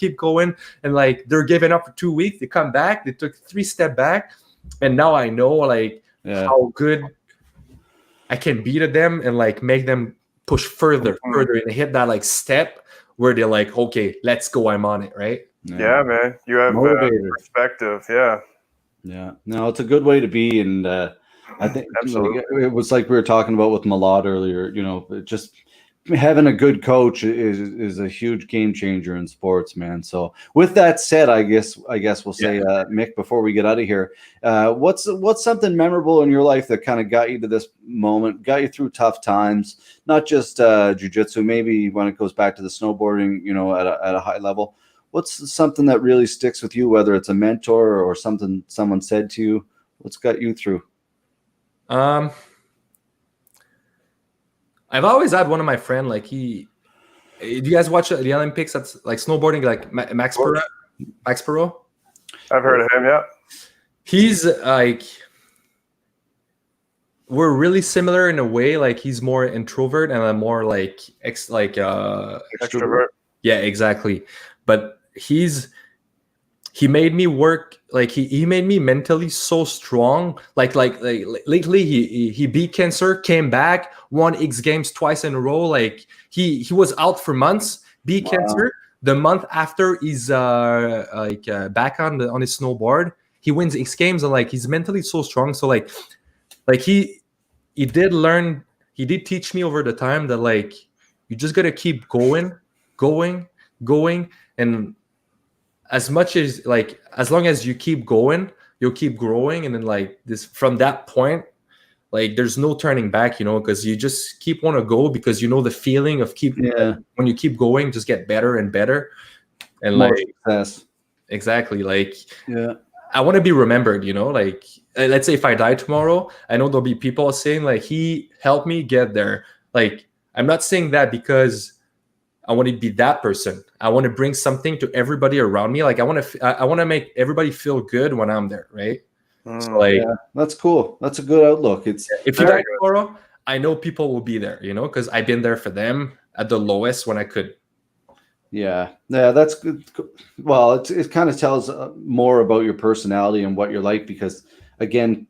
And like they're giving up for 2 weeks. They come back, they took 3 steps back. And now I know like how good I can be to them and like make them push further and hit that like step where they're like, okay, let's go, I'm on it, right? Yeah, man. You have perspective. Yeah. No, it's a good way to be. And I think it was like we were talking about with Malott earlier, just having a good coach is a huge game changer in sports, man. So with that said, I guess we'll say, Mick, before we get out of here, what's something memorable in your life that kind of got you to this moment, got you through tough times, not just jiu-jitsu, maybe when it goes back to the snowboarding, at a high level. What's something that really sticks with you, whether it's a mentor or something someone said to you? What's got you through? I've always had one of my friend, like do you guys watch the Olympics? That's like snowboarding, like Max Perot. I've heard of him. Yeah. He's like, we're really similar in a way. Like he's more introvert and I'm more like extrovert. Yeah, exactly. But he made me work, like he made me mentally so strong. Like lately he beat cancer, came back, won X Games twice in a row. Like he was out for months, beat cancer. The month after he's back on his snowboard. He wins X Games and like he's mentally so strong. So like he did teach me over the time that like you just gotta keep going, and as long as you keep going, you'll keep growing. And then like this, from that point, like there's no turning back, because you just keep want to go, because the feeling of when you keep going, just get better and better. And more like success. Exactly. Like, I want to be remembered, like, let's say if I die tomorrow, I know there'll be people saying like, he helped me get there. Like, I'm not saying that because I want to be that person. I want to bring something to everybody around me. Like I want to make everybody feel good when I'm there, right? So like, that's cool. That's a good outlook. It's if you die tomorrow, I know people will be there, because I've been there for them at the lowest when I could. Yeah, that's good. Well, it kind of tells more about your personality and what you're like, because again,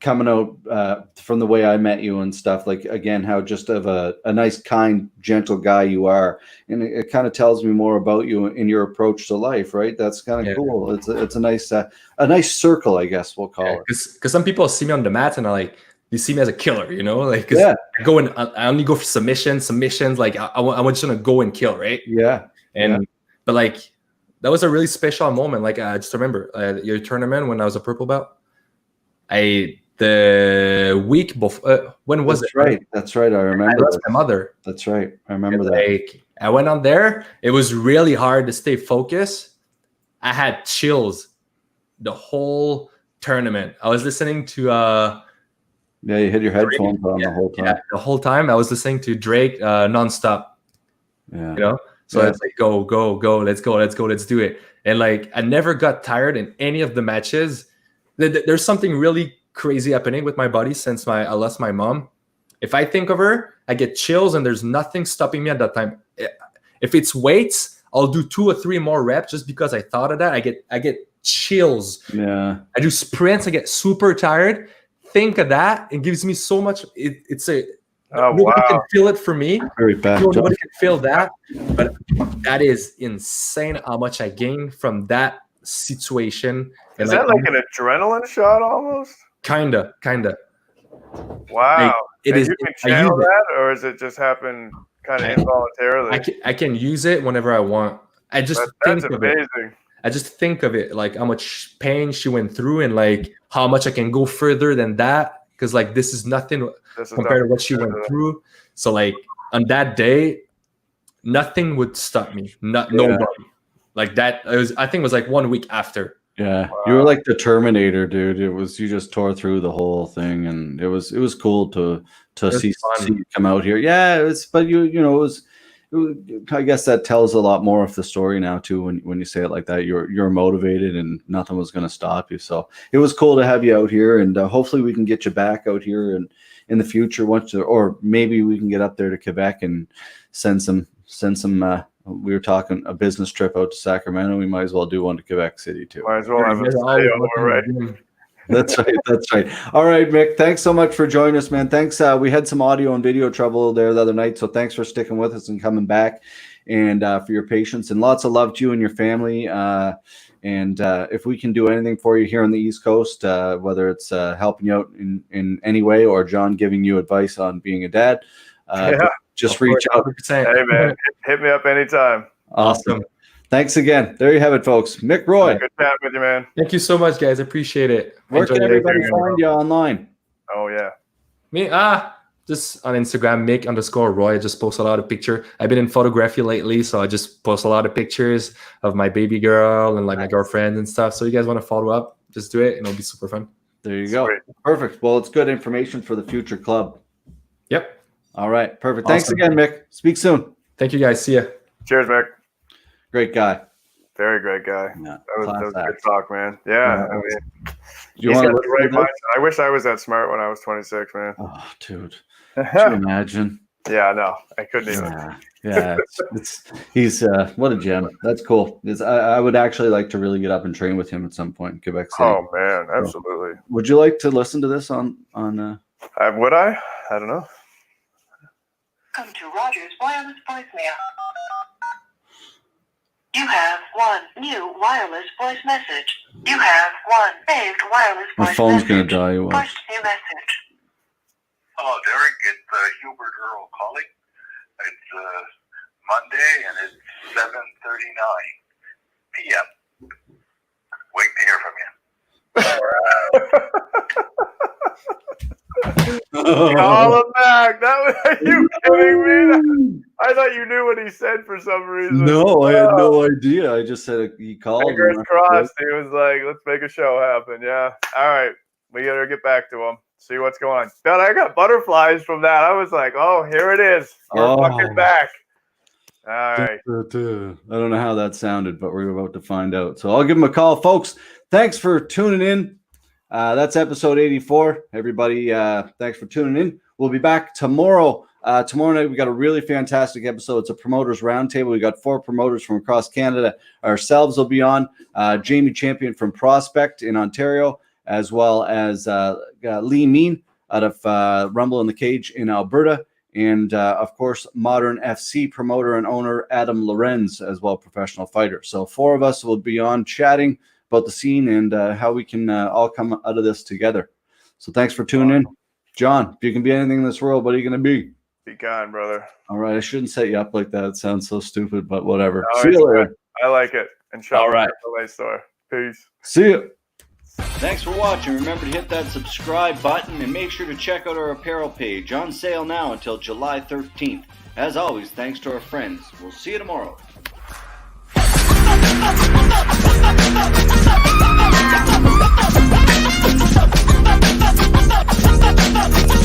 coming out from the way I met you and stuff, like, again, how just of a nice, kind, gentle guy you are. And it kind of tells me more about you and your approach to life, right? That's kind of cool. It's a nice circle, I guess we'll call it. Because some people see me on the mat and are like, you see me as a killer, you know, like, cause I go and I only go for submissions. Like I just want to go and kill, right? Yeah. But like, that was a really special moment. Like, I just remember your tournament when I was a purple belt. The week before, when was it? Right. That's right. I remember. I lost my mother. That's right. I remember that. Like, I went on there. It was really hard to stay focused. I had chills the whole tournament. I was listening to yeah, you had your headphones on the whole time. Yeah, the whole time I was listening to Drake nonstop. Yeah. You know? So it's like, go, let's go, let's do it. And like, I never got tired in any of the matches. There's something really crazy happening with my body since I lost my mom. If I think of her, I get chills, and there's nothing stopping me at that time. If it's weights, I'll do 2 or 3 more reps just because I thought of that. I get chills. Yeah. I do sprints. I get super tired. Think of that. It gives me so much. Nobody can feel it for me. Very bad. Nobody can feel that. But that is insane how much I gain from that situation. Is that like an adrenaline shot almost? Kinda. Wow. It is. You can channel that, or does it just happen kind of involuntarily? I can use it whenever I want. I just that's amazing. I just think of it, like how much pain she went through, and like how much I can go further than that. Because like this is nothing compared to what she went through. So like on that day, nothing would stop me. Nobody. Like that. I think it was like 1 week after. Yeah, you were like the Terminator, dude. You just tore through the whole thing, and it was cool to see you come out here. Yeah, but I guess that tells a lot more of the story now too. When you say it like that, you're motivated, and nothing was going to stop you. So it was cool to have you out here, and hopefully we can get you back out here and in the future or maybe we can get up there to Quebec and send some. We were talking a business trip out to Sacramento. We might as well do one to Quebec City too. Might as well have a stay over, right? That's right. All right, Mick. Thanks so much for joining us, man. Thanks. We had some audio and video trouble there the other night, so thanks for sticking with us and coming back, and for your patience, and lots of love to you and your family. And if we can do anything for you here on the East Coast, whether it's helping you out in any way or John giving you advice on being a dad, just reach out. 100%. Hey, man, hit me up anytime. Awesome. Thanks again. There you have it, folks. Mick Roy. Good chat with you, man. Thank you so much, guys. Appreciate it. Where can everybody find you online? Oh, yeah. Me? Just on Instagram, Mick_Roy. I just post a lot of pictures. I've been in photography lately, so I just post a lot of pictures of my baby girl and like my girlfriend and stuff. So you guys want to follow up, just do it, and it'll be super fun. There you go. Perfect. Well, it's good information for the future club. Yep. All right. Perfect. Awesome. Thanks again, Mick. Speak soon. Thank you, guys. See ya. Cheers, Mick. Great guy. Very great guy. Yeah, that was good talk, man. Yeah. I mean, you want to right mindset. I wish I was that smart when I was 26, man. Oh, dude. Could you imagine? Yeah, no, I couldn't even. Yeah, he's what a gem. That's cool. I would actually like to really get up and train with him at some point in Quebec City. Oh man, absolutely. So, would you like to listen to this on? Would I? I don't know. Welcome to Rogers Wireless voicemail. You have one new wireless voice message. You have one saved wireless voice message. My phone's gonna die. First new message. Hello, Derek. It's Hubert Earl calling. It's Monday, and it's 7:39 p.m. Wait to hear from you. Call him back. Are you kidding me? I thought you knew what he said for some reason. No, I had no idea. I just said he called. Fingers crossed. He was like, "Let's make a show happen." Yeah. All right. We gotta get back to him. See what's going on. God, I got butterflies from that. I was like, "Oh, here it is. We're fucking back." All right. I don't know how that sounded, but we're about to find out. So I'll give him a call, folks. Thanks for tuning in. That's episode 84. Everybody, thanks for tuning in. We'll be back tomorrow. Tomorrow night, we got a really fantastic episode. It's a promoters roundtable. We got 4 promoters from across Canada. Ourselves will be on. Jamie Champion from Prospect in Ontario. as well as Lee Mean out of Rumble in the Cage in Alberta. And, of course, Modern FC promoter and owner Adam Lorenz as well, professional fighter. So 4 of us will be on chatting about the scene and how we can all come out of this together. So thanks for tuning in. John, if you can be anything in this world, what are you going to be? Be kind, brother. All right. I shouldn't set you up like that. It sounds so stupid, but whatever. No, See you later. I like it. And shop All right. at the LA store. Peace. See you. Thanks for watching. Remember to hit that subscribe button and make sure to check out our apparel page, on sale now until July 13th. As always, thanks to our friends. We'll see you tomorrow.